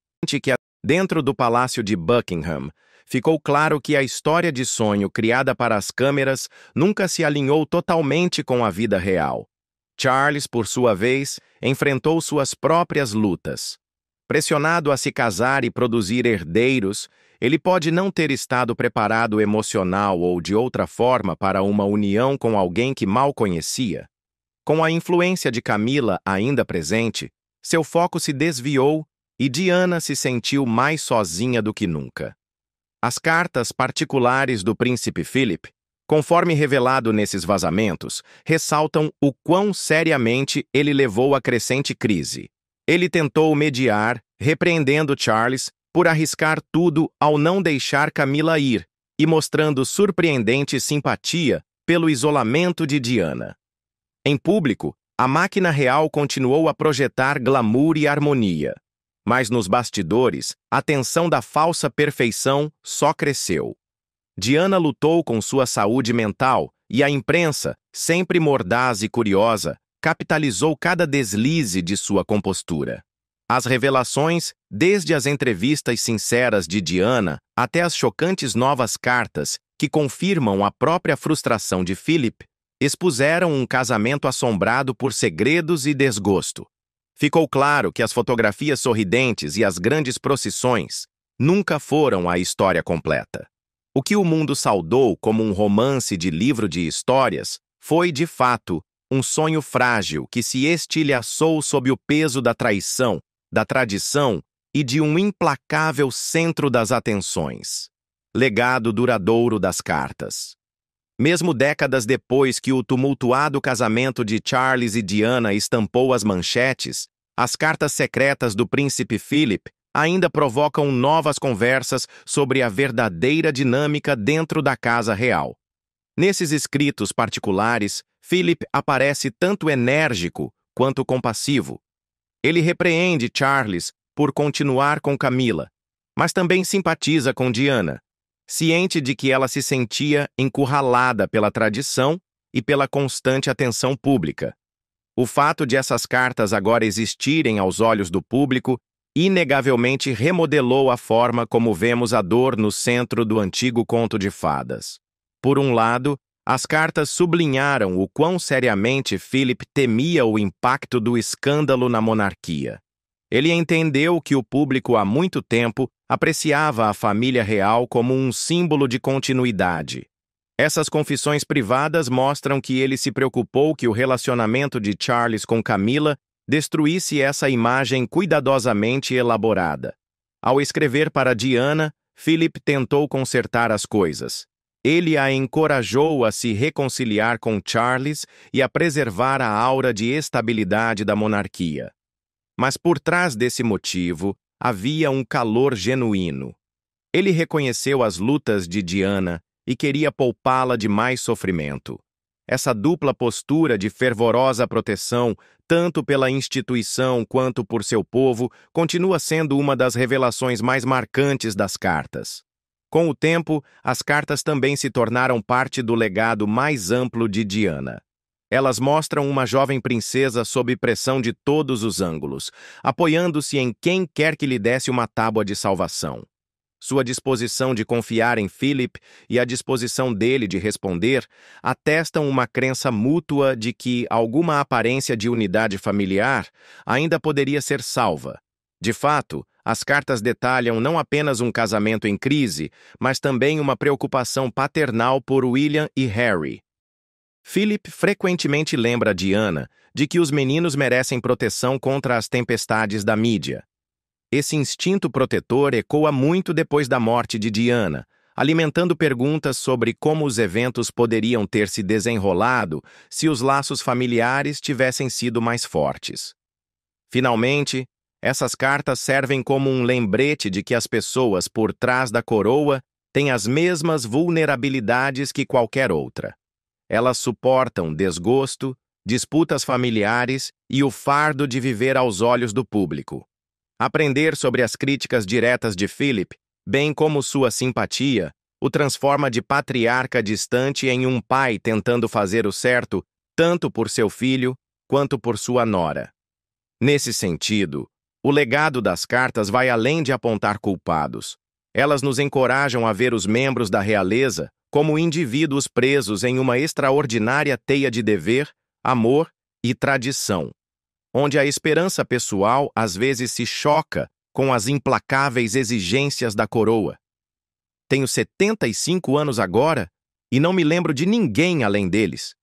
Speaker 1: Dentro do Palácio de Buckingham, ficou claro que a história de sonho criada para as câmeras nunca se alinhou totalmente com a vida real. Charles, por sua vez, enfrentou suas próprias lutas. Pressionado a se casar e produzir herdeiros, ele pode não ter estado preparado emocional ou de outra forma para uma união com alguém que mal conhecia. Com a influência de Camila ainda presente, seu foco se desviou e Diana se sentiu mais sozinha do que nunca. As cartas particulares do príncipe Philip, conforme revelado nesses vazamentos, ressaltam o quão seriamente ele levou a crescente crise. Ele tentou mediar repreendendo Charles por arriscar tudo ao não deixar Camila ir e mostrando surpreendente simpatia pelo isolamento de Diana. Em público, a máquina real continuou a projetar glamour e harmonia. Mas nos bastidores, a tensão da falsa perfeição só cresceu. Diana lutou com sua saúde mental e a imprensa, sempre mordaz e curiosa, capitalizou cada deslize de sua compostura. As revelações, desde as entrevistas sinceras de Diana até as chocantes novas cartas que confirmam a própria frustração de Philip, expuseram um casamento assombrado por segredos e desgosto. Ficou claro que as fotografias sorridentes e as grandes procissões nunca foram a história completa. O que o mundo saudou como um romance de livro de histórias foi, de fato, um sonho frágil que se estilhaçou sob o peso da traição, da tradição e de um implacável centro das atenções. Legado duradouro das cartas. Mesmo décadas depois que o tumultuado casamento de Charles e Diana estampou as manchetes, as cartas secretas do príncipe Philip ainda provocam novas conversas sobre a verdadeira dinâmica dentro da casa real. Nesses escritos particulares, Philip aparece tanto enérgico quanto compassivo. Ele repreende Charles por continuar com Camila, mas também simpatiza com Diana, ciente de que ela se sentia encurralada pela tradição e pela constante atenção pública. O fato de essas cartas agora existirem aos olhos do público inegavelmente remodelou a forma como vemos a dor no centro do antigo conto de fadas. Por um lado, as cartas sublinharam o quão seriamente Philip temia o impacto do escândalo na monarquia. Ele entendeu que o público há muito tempo apreciava a família real como um símbolo de continuidade. Essas confissões privadas mostram que ele se preocupou que o relacionamento de Charles com Camila destruísse essa imagem cuidadosamente elaborada. Ao escrever para Diana, Philip tentou consertar as coisas. Ele a encorajou a se reconciliar com Charles e a preservar a aura de estabilidade da monarquia. Mas por trás desse motivo, havia um calor genuíno. Ele reconheceu as lutas de Diana e queria poupá-la de mais sofrimento. Essa dupla postura de fervorosa proteção, tanto pela instituição quanto por seu povo, continua sendo uma das revelações mais marcantes das cartas. Com o tempo, as cartas também se tornaram parte do legado mais amplo de Diana. Elas mostram uma jovem princesa sob pressão de todos os ângulos, apoiando-se em quem quer que lhe desse uma tábua de salvação. Sua disposição de confiar em Philip e a disposição dele de responder atestam uma crença mútua de que alguma aparência de unidade familiar ainda poderia ser salva. De fato, as cartas detalham não apenas um casamento em crise, mas também uma preocupação paternal por William e Harry. Philip frequentemente lembra Diana de que os meninos merecem proteção contra as tempestades da mídia. Esse instinto protetor ecoa muito depois da morte de Diana, alimentando perguntas sobre como os eventos poderiam ter se desenrolado se os laços familiares tivessem sido mais fortes. Finalmente, essas cartas servem como um lembrete de que as pessoas por trás da coroa têm as mesmas vulnerabilidades que qualquer outra. Elas suportam desgosto, disputas familiares e o fardo de viver aos olhos do público. Aprender sobre as críticas diretas de Philip, bem como sua simpatia, o transforma de patriarca distante em um pai tentando fazer o certo tanto por seu filho quanto por sua nora. Nesse sentido, o legado das cartas vai além de apontar culpados. Elas nos encorajam a ver os membros da realeza como indivíduos presos em uma extraordinária teia de dever, amor e tradição, onde a esperança pessoal às vezes se choca com as implacáveis exigências da coroa. Tenho 75 anos agora e não me lembro de ninguém além deles.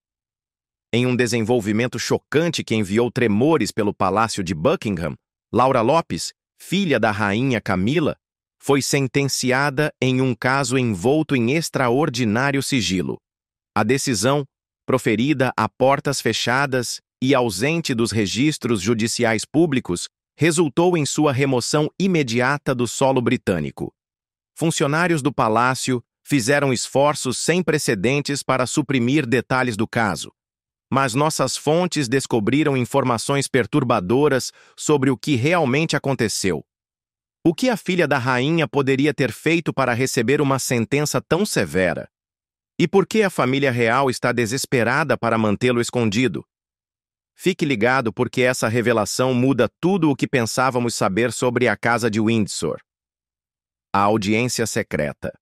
Speaker 1: Em um desenvolvimento chocante que enviou tremores pelo Palácio de Buckingham, Laura Lopes, filha da rainha Camila, foi sentenciada em um caso envolto em extraordinário sigilo. A decisão, proferida a portas fechadas e ausente dos registros judiciais públicos, resultou em sua remoção imediata do solo britânico. Funcionários do palácio fizeram esforços sem precedentes para suprimir detalhes do caso, mas nossas fontes descobriram informações perturbadoras sobre o que realmente aconteceu. O que a filha da rainha poderia ter feito para receber uma sentença tão severa? E por que a família real está desesperada para mantê-lo escondido? Fique ligado porque essa revelação muda tudo o que pensávamos saber sobre a Casa de Windsor. A audiência secreta.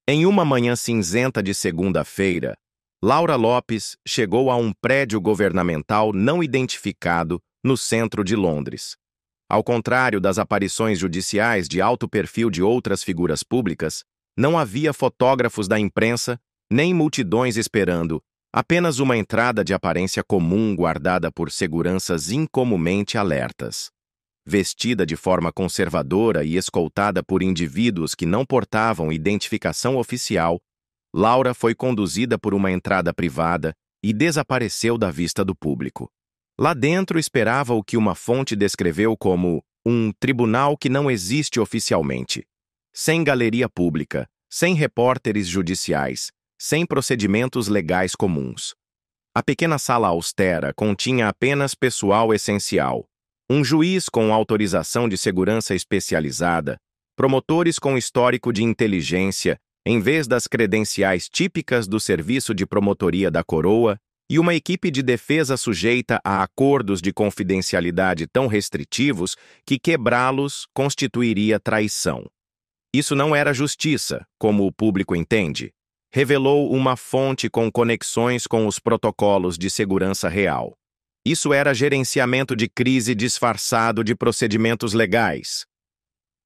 Speaker 1: Em uma manhã cinzenta de segunda-feira, Laura Lopes chegou a um prédio governamental não identificado no centro de Londres. Ao contrário das aparições judiciais de alto perfil de outras figuras públicas, não havia fotógrafos da imprensa, nem multidões esperando, apenas uma entrada de aparência comum guardada por seguranças incomumente alertas. Vestida de forma conservadora e escoltada por indivíduos que não portavam identificação oficial, Laura foi conduzida por uma entrada privada e desapareceu da vista do público. Lá dentro esperava o que uma fonte descreveu como um tribunal que não existe oficialmente, sem galeria pública, sem repórteres judiciais, sem procedimentos legais comuns. A pequena sala austera continha apenas pessoal essencial, um juiz com autorização de segurança especializada, promotores com histórico de inteligência, em vez das credenciais típicas do Serviço de Promotoria da Coroa, e uma equipe de defesa sujeita a acordos de confidencialidade tão restritivos que quebrá-los constituiria traição. Isso não era justiça, como o público entende, revelou uma fonte com conexões com os protocolos de segurança real. Isso era gerenciamento de crise disfarçado de procedimentos legais.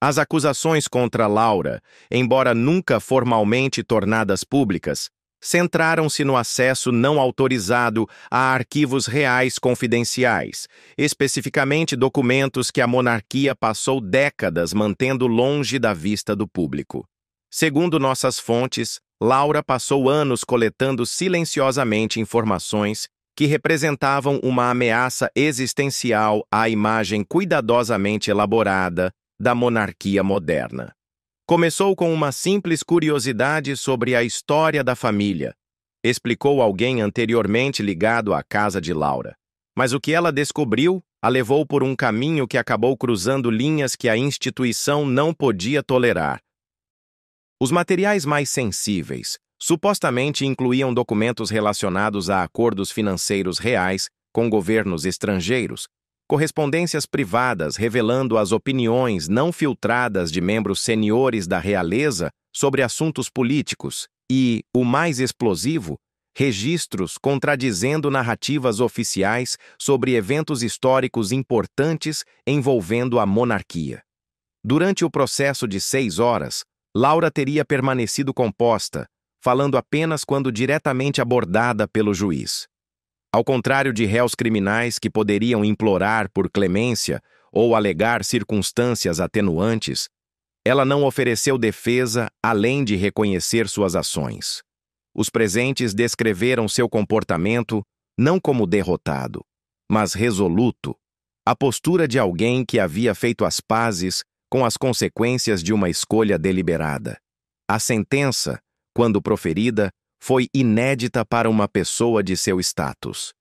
Speaker 1: As acusações contra Laura, embora nunca formalmente tornadas públicas, centraram-se no acesso não autorizado a arquivos reais confidenciais, especificamente documentos que a monarquia passou décadas mantendo longe da vista do público. Segundo nossas fontes, Laura passou anos coletando silenciosamente informações que representavam uma ameaça existencial à imagem cuidadosamente elaborada da monarquia moderna. Começou com uma simples curiosidade sobre a história da família, explicou alguém anteriormente ligado à casa de Laura. Mas o que ela descobriu a levou por um caminho que acabou cruzando linhas que a instituição não podia tolerar. Os materiais mais sensíveis supostamente incluíam documentos relacionados a acordos financeiros reais com governos estrangeiros, correspondências privadas revelando as opiniões não filtradas de membros seniores da realeza sobre assuntos políticos e, o mais explosivo, registros contradizendo narrativas oficiais sobre eventos históricos importantes envolvendo a monarquia. Durante o processo de 6 horas, Laura teria permanecido composta, falando apenas quando diretamente abordada pelo juiz. Ao contrário de réus criminais que poderiam implorar por clemência ou alegar circunstâncias atenuantes, ela não ofereceu defesa além de reconhecer suas ações. Os presentes descreveram seu comportamento não como derrotado, mas resoluto, a postura de alguém que havia feito as pazes com as consequências de uma escolha deliberada. A sentença, quando proferida, foi inédita para uma pessoa de seu status.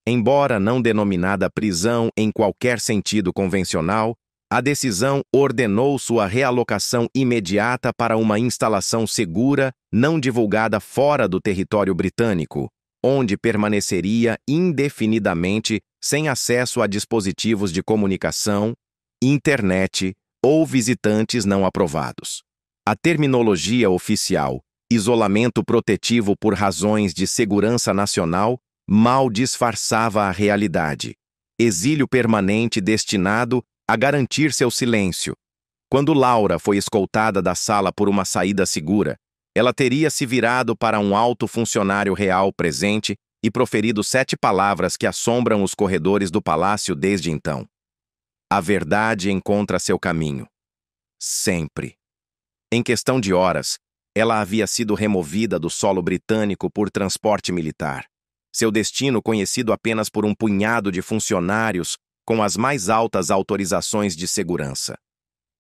Speaker 1: Embora não denominada prisão em qualquer sentido convencional, a decisão ordenou sua realocação imediata para uma instalação segura, não divulgada fora do território britânico, onde permaneceria indefinidamente sem acesso a dispositivos de comunicação, internet ou visitantes não aprovados. A terminologia oficial, isolamento protetivo por razões de segurança nacional, mal disfarçava a realidade. Exílio permanente destinado a garantir seu silêncio. Quando Laura foi escoltada da sala por uma saída segura, ela teria se virado para um alto funcionário real presente e proferido 7 palavras que assombram os corredores do palácio desde então. A verdade encontra seu caminho. Sempre. Em questão de horas, ela havia sido removida do solo britânico por transporte militar. Seu destino, conhecido apenas por um punhado de funcionários, com as mais altas autorizações de segurança.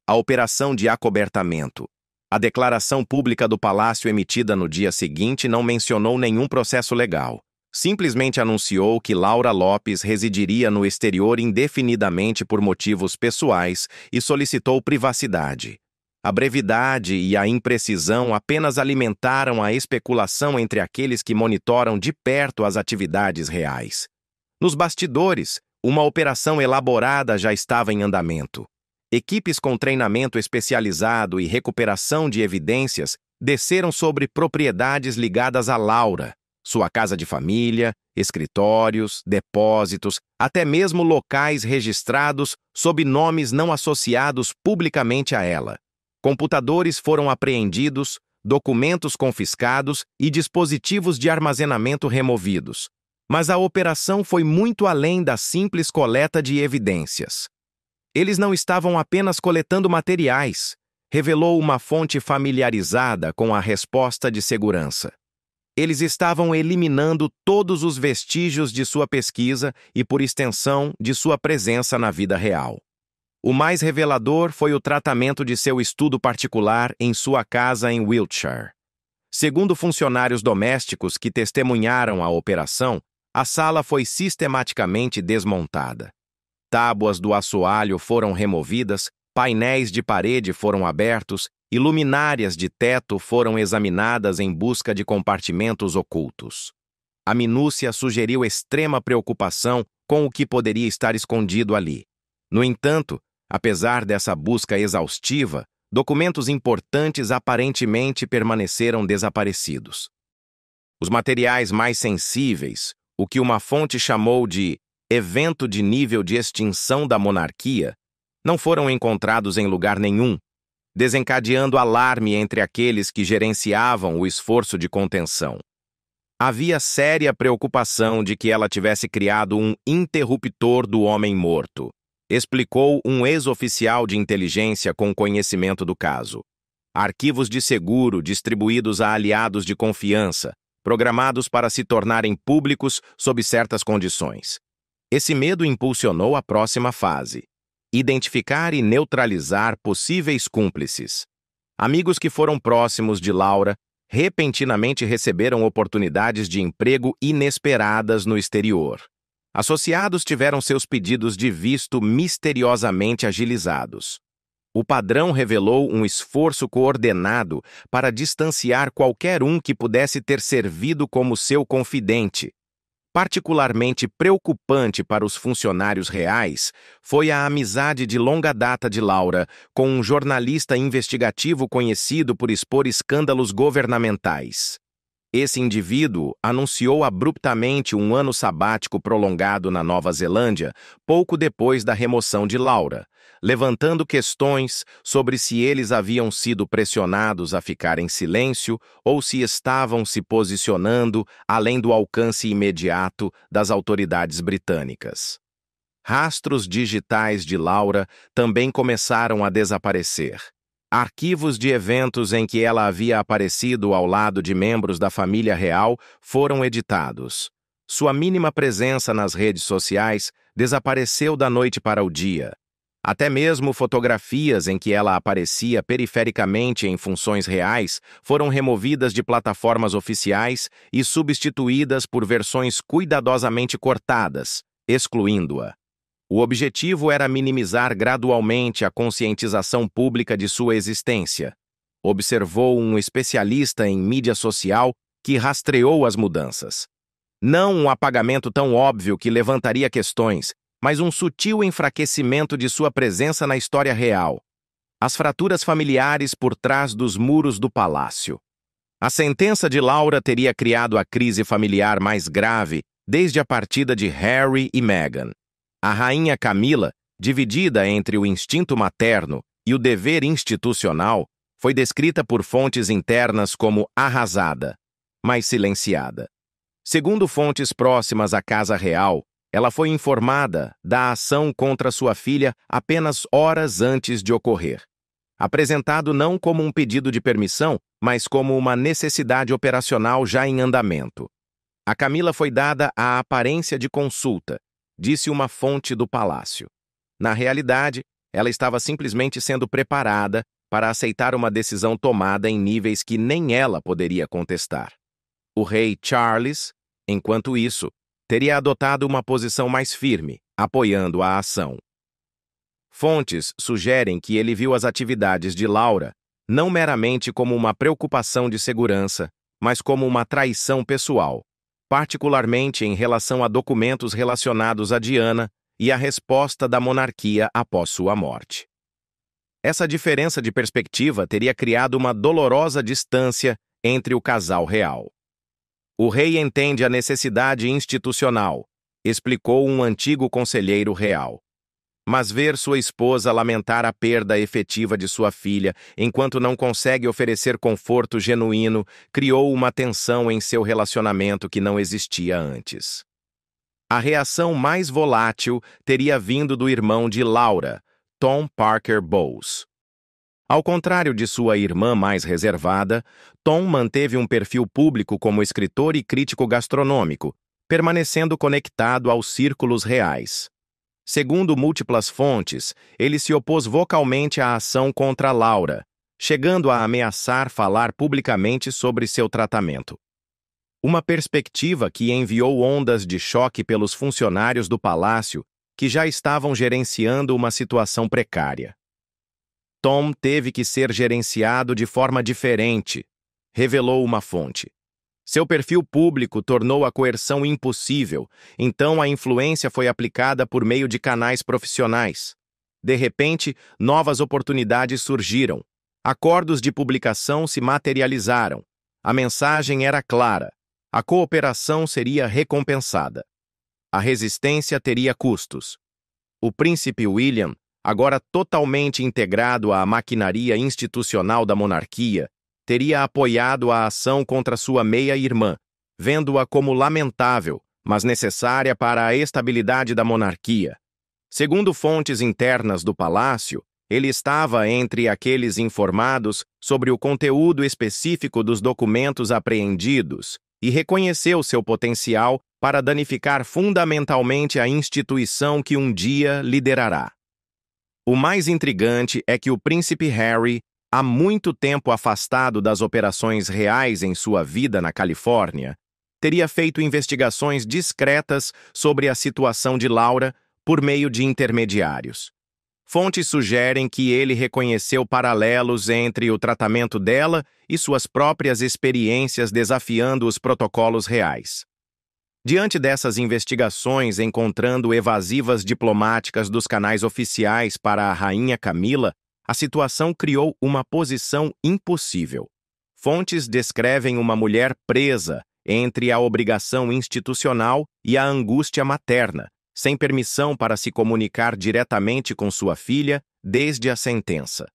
Speaker 1: A operação de acobertamento. A declaração pública do Palácio emitida no dia seguinte não mencionou nenhum processo legal. Simplesmente anunciou que Laura Lopes residiria no exterior indefinidamente por motivos pessoais e solicitou privacidade. A brevidade e a imprecisão apenas alimentaram a especulação entre aqueles que monitoram de perto as atividades reais. Nos bastidores, uma operação elaborada já estava em andamento. Equipes com treinamento especializado e recuperação de evidências desceram sobre propriedades ligadas a Laura, sua casa de família, escritórios, depósitos, até mesmo locais registrados sob nomes não associados publicamente a ela. Computadores foram apreendidos, documentos confiscados e dispositivos de armazenamento removidos. Mas a operação foi muito além da simples coleta de evidências. Eles não estavam apenas coletando materiais, revelou uma fonte familiarizada com a resposta de segurança. Eles estavam eliminando todos os vestígios de sua pesquisa e, por extensão, de sua presença na vida real. O mais revelador foi o tratamento de seu estudo particular em sua casa em Wiltshire. Segundo funcionários domésticos que testemunharam a operação, a sala foi sistematicamente desmontada. Tábuas do assoalho foram removidas, painéis de parede foram abertos e luminárias de teto foram examinadas em busca de compartimentos ocultos. A minúcia sugeriu extrema preocupação com o que poderia estar escondido ali. No entanto, apesar dessa busca exaustiva, documentos importantes aparentemente permaneceram desaparecidos. Os materiais mais sensíveis, o que uma fonte chamou de evento de nível de extinção da monarquia, não foram encontrados em lugar nenhum, desencadeando alarme entre aqueles que gerenciavam o esforço de contenção. Havia séria preocupação de que ela tivesse criado um interruptor do homem morto, explicou um ex-oficial de inteligência com conhecimento do caso. Arquivos de seguro distribuídos a aliados de confiança, programados para se tornarem públicos sob certas condições. Esse medo impulsionou a próxima fase: identificar e neutralizar possíveis cúmplices. Amigos que foram próximos de Laura repentinamente receberam oportunidades de emprego inesperadas no exterior. Associados tiveram seus pedidos de visto misteriosamente agilizados. O padrão revelou um esforço coordenado para distanciar qualquer um que pudesse ter servido como seu confidente. Particularmente preocupante para os funcionários reais foi a amizade de longa data de Laura com um jornalista investigativo conhecido por expor escândalos governamentais. Esse indivíduo anunciou abruptamente um ano sabático prolongado na Nova Zelândia pouco depois da remoção de Laura, levantando questões sobre se eles haviam sido pressionados a ficar em silêncio ou se estavam se posicionando além do alcance imediato das autoridades britânicas. Rastros digitais de Laura também começaram a desaparecer. Arquivos de eventos em que ela havia aparecido ao lado de membros da família real foram editados. Sua mínima presença nas redes sociais desapareceu da noite para o dia. Até mesmo fotografias em que ela aparecia perifericamente em funções reais foram removidas de plataformas oficiais e substituídas por versões cuidadosamente cortadas, excluindo-a. O objetivo era minimizar gradualmente a conscientização pública de sua existência, observou um especialista em mídia social que rastreou as mudanças. Não um apagamento tão óbvio que levantaria questões, mas um sutil enfraquecimento de sua presença na história real. As fraturas familiares por trás dos muros do palácio. A sentença de Laura teria criado a crise familiar mais grave desde a partida de Harry e Meghan. A rainha Camila, dividida entre o instinto materno e o dever institucional, foi descrita por fontes internas como arrasada, mas silenciada. Segundo fontes próximas à Casa Real, ela foi informada da ação contra sua filha apenas horas antes de ocorrer. Apresentado não como um pedido de permissão, mas como uma necessidade operacional já em andamento. A Camila foi dada a aparência de consulta, disse uma fonte do palácio. Na realidade, ela estava simplesmente sendo preparada para aceitar uma decisão tomada em níveis que nem ela poderia contestar. O rei Charles, enquanto isso, teria adotado uma posição mais firme, apoiando a ação. Fontes sugerem que ele viu as atividades de Laura não meramente como uma preocupação de segurança, mas como uma traição pessoal, particularmente em relação a documentos relacionados a Diana e a resposta da monarquia após sua morte. Essa diferença de perspectiva teria criado uma dolorosa distância entre o casal real. O rei entende a necessidade institucional, explicou um antigo conselheiro real. Mas ver sua esposa lamentar a perda efetiva de sua filha enquanto não consegue oferecer conforto genuíno criou uma tensão em seu relacionamento que não existia antes. A reação mais volátil teria vindo do irmão de Laura, Tom Parker Bowles. Ao contrário de sua irmã mais reservada, Tom manteve um perfil público como escritor e crítico gastronômico, permanecendo conectado aos círculos reais. Segundo múltiplas fontes, ele se opôs vocalmente à ação contra Laura, chegando a ameaçar falar publicamente sobre seu tratamento. Uma perspectiva que enviou ondas de choque pelos funcionários do palácio que já estavam gerenciando uma situação precária. Tom teve que ser gerenciado de forma diferente, revelou uma fonte. Seu perfil público tornou a coerção impossível, então a influência foi aplicada por meio de canais profissionais. De repente, novas oportunidades surgiram. Acordos de publicação se materializaram. A mensagem era clara. A cooperação seria recompensada. A resistência teria custos. O príncipe William, agora totalmente integrado à maquinaria institucional da monarquia, teria apoiado a ação contra sua meia-irmã, vendo-a como lamentável, mas necessária para a estabilidade da monarquia. Segundo fontes internas do palácio, ele estava entre aqueles informados sobre o conteúdo específico dos documentos apreendidos e reconheceu seu potencial para danificar fundamentalmente a instituição que um dia liderará. O mais intrigante é que o príncipe Harry, há muito tempo afastado das operações reais em sua vida na Califórnia, teria feito investigações discretas sobre a situação de Laura por meio de intermediários. Fontes sugerem que ele reconheceu paralelos entre o tratamento dela e suas próprias experiências desafiando os protocolos reais. Diante dessas investigações encontrando evasivas diplomáticas dos canais oficiais para a rainha Camila, a situação criou uma posição impossível. Fontes descrevem uma mulher presa entre a obrigação institucional e a angústia materna, sem permissão para se comunicar diretamente com sua filha desde a sentença.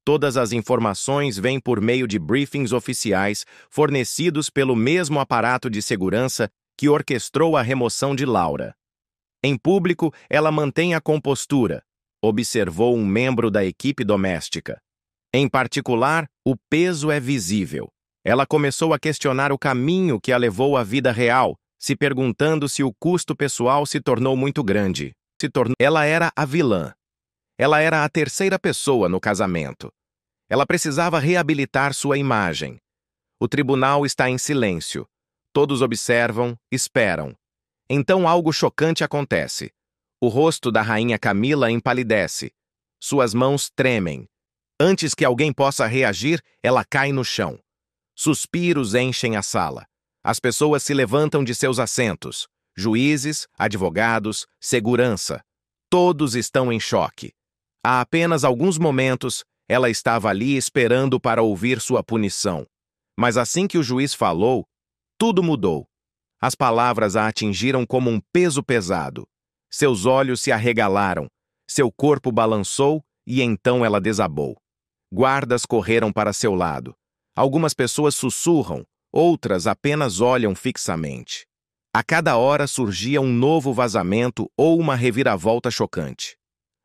Speaker 1: Todas as informações vêm por meio de briefings oficiais fornecidos pelo mesmo aparato de segurança que orquestrou a remoção de Laura. Em público, ela mantém a compostura, observou um membro da equipe doméstica. Em particular, o peso é visível. Ela começou a questionar o caminho que a levou à vida real, se perguntando se o custo pessoal se tornou muito grande. Ela era a vilã. Ela era a terceira pessoa no casamento. Ela precisava reabilitar sua imagem. O tribunal está em silêncio. Todos observam, esperam. Então algo chocante acontece. O rosto da rainha Camila empalidece. Suas mãos tremem. Antes que alguém possa reagir, ela cai no chão. Suspiros enchem a sala. As pessoas se levantam de seus assentos. Juízes, advogados, segurança. Todos estão em choque. Há apenas alguns momentos, ela estava ali esperando para ouvir sua punição. Mas assim que o juiz falou, tudo mudou. As palavras a atingiram como um peso pesado. Seus olhos se arregalaram, seu corpo balançou e então ela desabou. Guardas correram para seu lado. Algumas pessoas sussurram, outras apenas olham fixamente. A cada hora surgia um novo vazamento ou uma reviravolta chocante.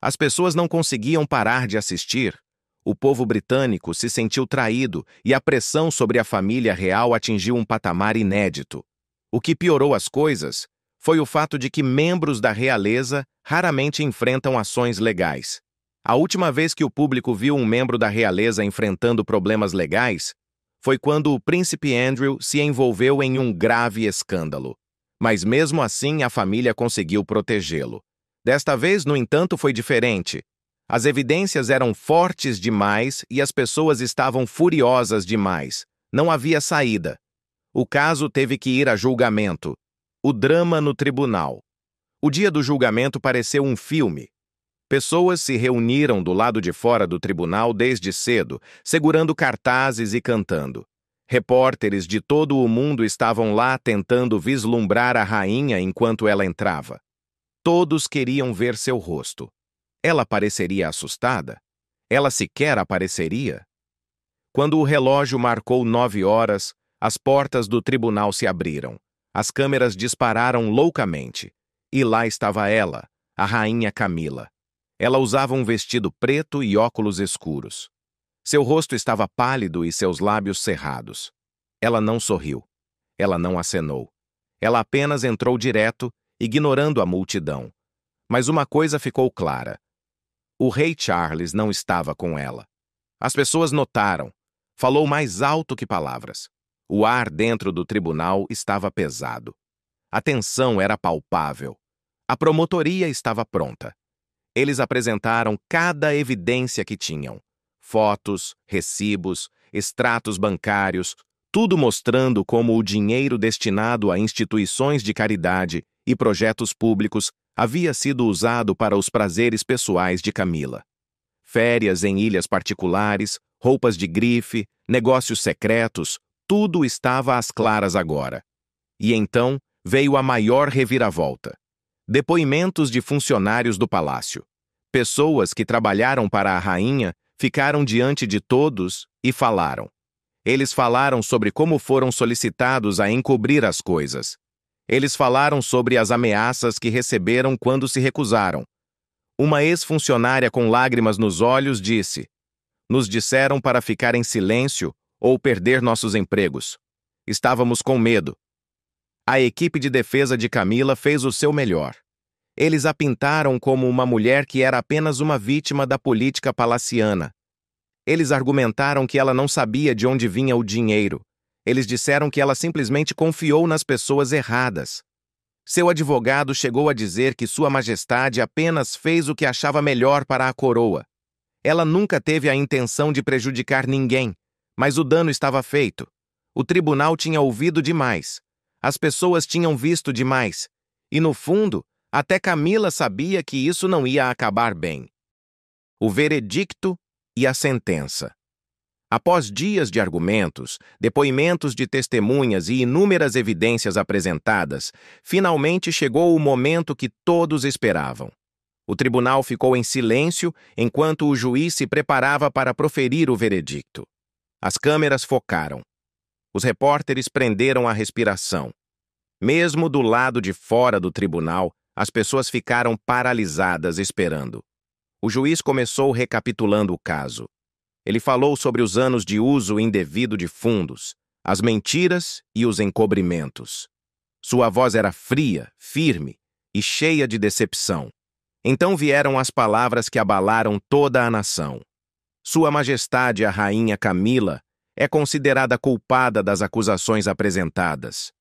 Speaker 1: As pessoas não conseguiam parar de assistir. O povo britânico se sentiu traído e a pressão sobre a família real atingiu um patamar inédito. O que piorou as coisas foi o fato de que membros da realeza raramente enfrentam ações legais. A última vez que o público viu um membro da realeza enfrentando problemas legais foi quando o príncipe Andrew se envolveu em um grave escândalo. Mas mesmo assim a família conseguiu protegê-lo. Desta vez, no entanto, foi diferente. As evidências eram fortes demais e as pessoas estavam furiosas demais. Não havia saída. O caso teve que ir a julgamento. O drama no tribunal. O dia do julgamento pareceu um filme. Pessoas se reuniram do lado de fora do tribunal desde cedo, segurando cartazes e cantando. Repórteres de todo o mundo estavam lá tentando vislumbrar a rainha enquanto ela entrava. Todos queriam ver seu rosto. Ela pareceria assustada? Ela sequer apareceria? Quando o relógio marcou 9 horas, as portas do tribunal se abriram. As câmeras dispararam loucamente. E lá estava ela, a rainha Camila. Ela usava um vestido preto e óculos escuros. Seu rosto estava pálido e seus lábios cerrados. Ela não sorriu. Ela não acenou. Ela apenas entrou direto, ignorando a multidão. Mas uma coisa ficou clara. O rei Charles não estava com ela. As pessoas notaram. Falou mais alto que palavras. O ar dentro do tribunal estava pesado. A tensão era palpável. A promotoria estava pronta. Eles apresentaram cada evidência que tinham. Fotos, recibos, extratos bancários, tudo mostrando como o dinheiro destinado a instituições de caridade e projetos públicos havia sido usado para os prazeres pessoais de Camila. Férias em ilhas particulares, roupas de grife, negócios secretos, tudo estava às claras agora. E então veio a maior reviravolta. Depoimentos de funcionários do palácio. Pessoas que trabalharam para a rainha ficaram diante de todos e falaram. Eles falaram sobre como foram solicitados a encobrir as coisas. Eles falaram sobre as ameaças que receberam quando se recusaram. Uma ex-funcionária com lágrimas nos olhos disse: "Nos disseram para ficar em silêncio ou perder nossos empregos. Estávamos com medo." A equipe de defesa de Camila fez o seu melhor. Eles a pintaram como uma mulher que era apenas uma vítima da política palaciana. Eles argumentaram que ela não sabia de onde vinha o dinheiro. Eles disseram que ela simplesmente confiou nas pessoas erradas. Seu advogado chegou a dizer que Sua Majestade apenas fez o que achava melhor para a coroa. Ela nunca teve a intenção de prejudicar ninguém, mas o dano estava feito. O tribunal tinha ouvido demais. As pessoas tinham visto demais. E, no fundo, até Camila sabia que isso não ia acabar bem. O veredicto e a sentença. Após dias de argumentos, depoimentos de testemunhas e inúmeras evidências apresentadas, finalmente chegou o momento que todos esperavam. O tribunal ficou em silêncio enquanto o juiz se preparava para proferir o veredicto. As câmeras focaram. Os repórteres prenderam a respiração. Mesmo do lado de fora do tribunal, as pessoas ficaram paralisadas esperando. O juiz começou recapitulando o caso. Ele falou sobre os anos de uso indevido de fundos, as mentiras e os encobrimentos. Sua voz era fria, firme e cheia de decepção. Então vieram as palavras que abalaram toda a nação. Sua Majestade a Rainha Camila é considerada culpada das acusações apresentadas.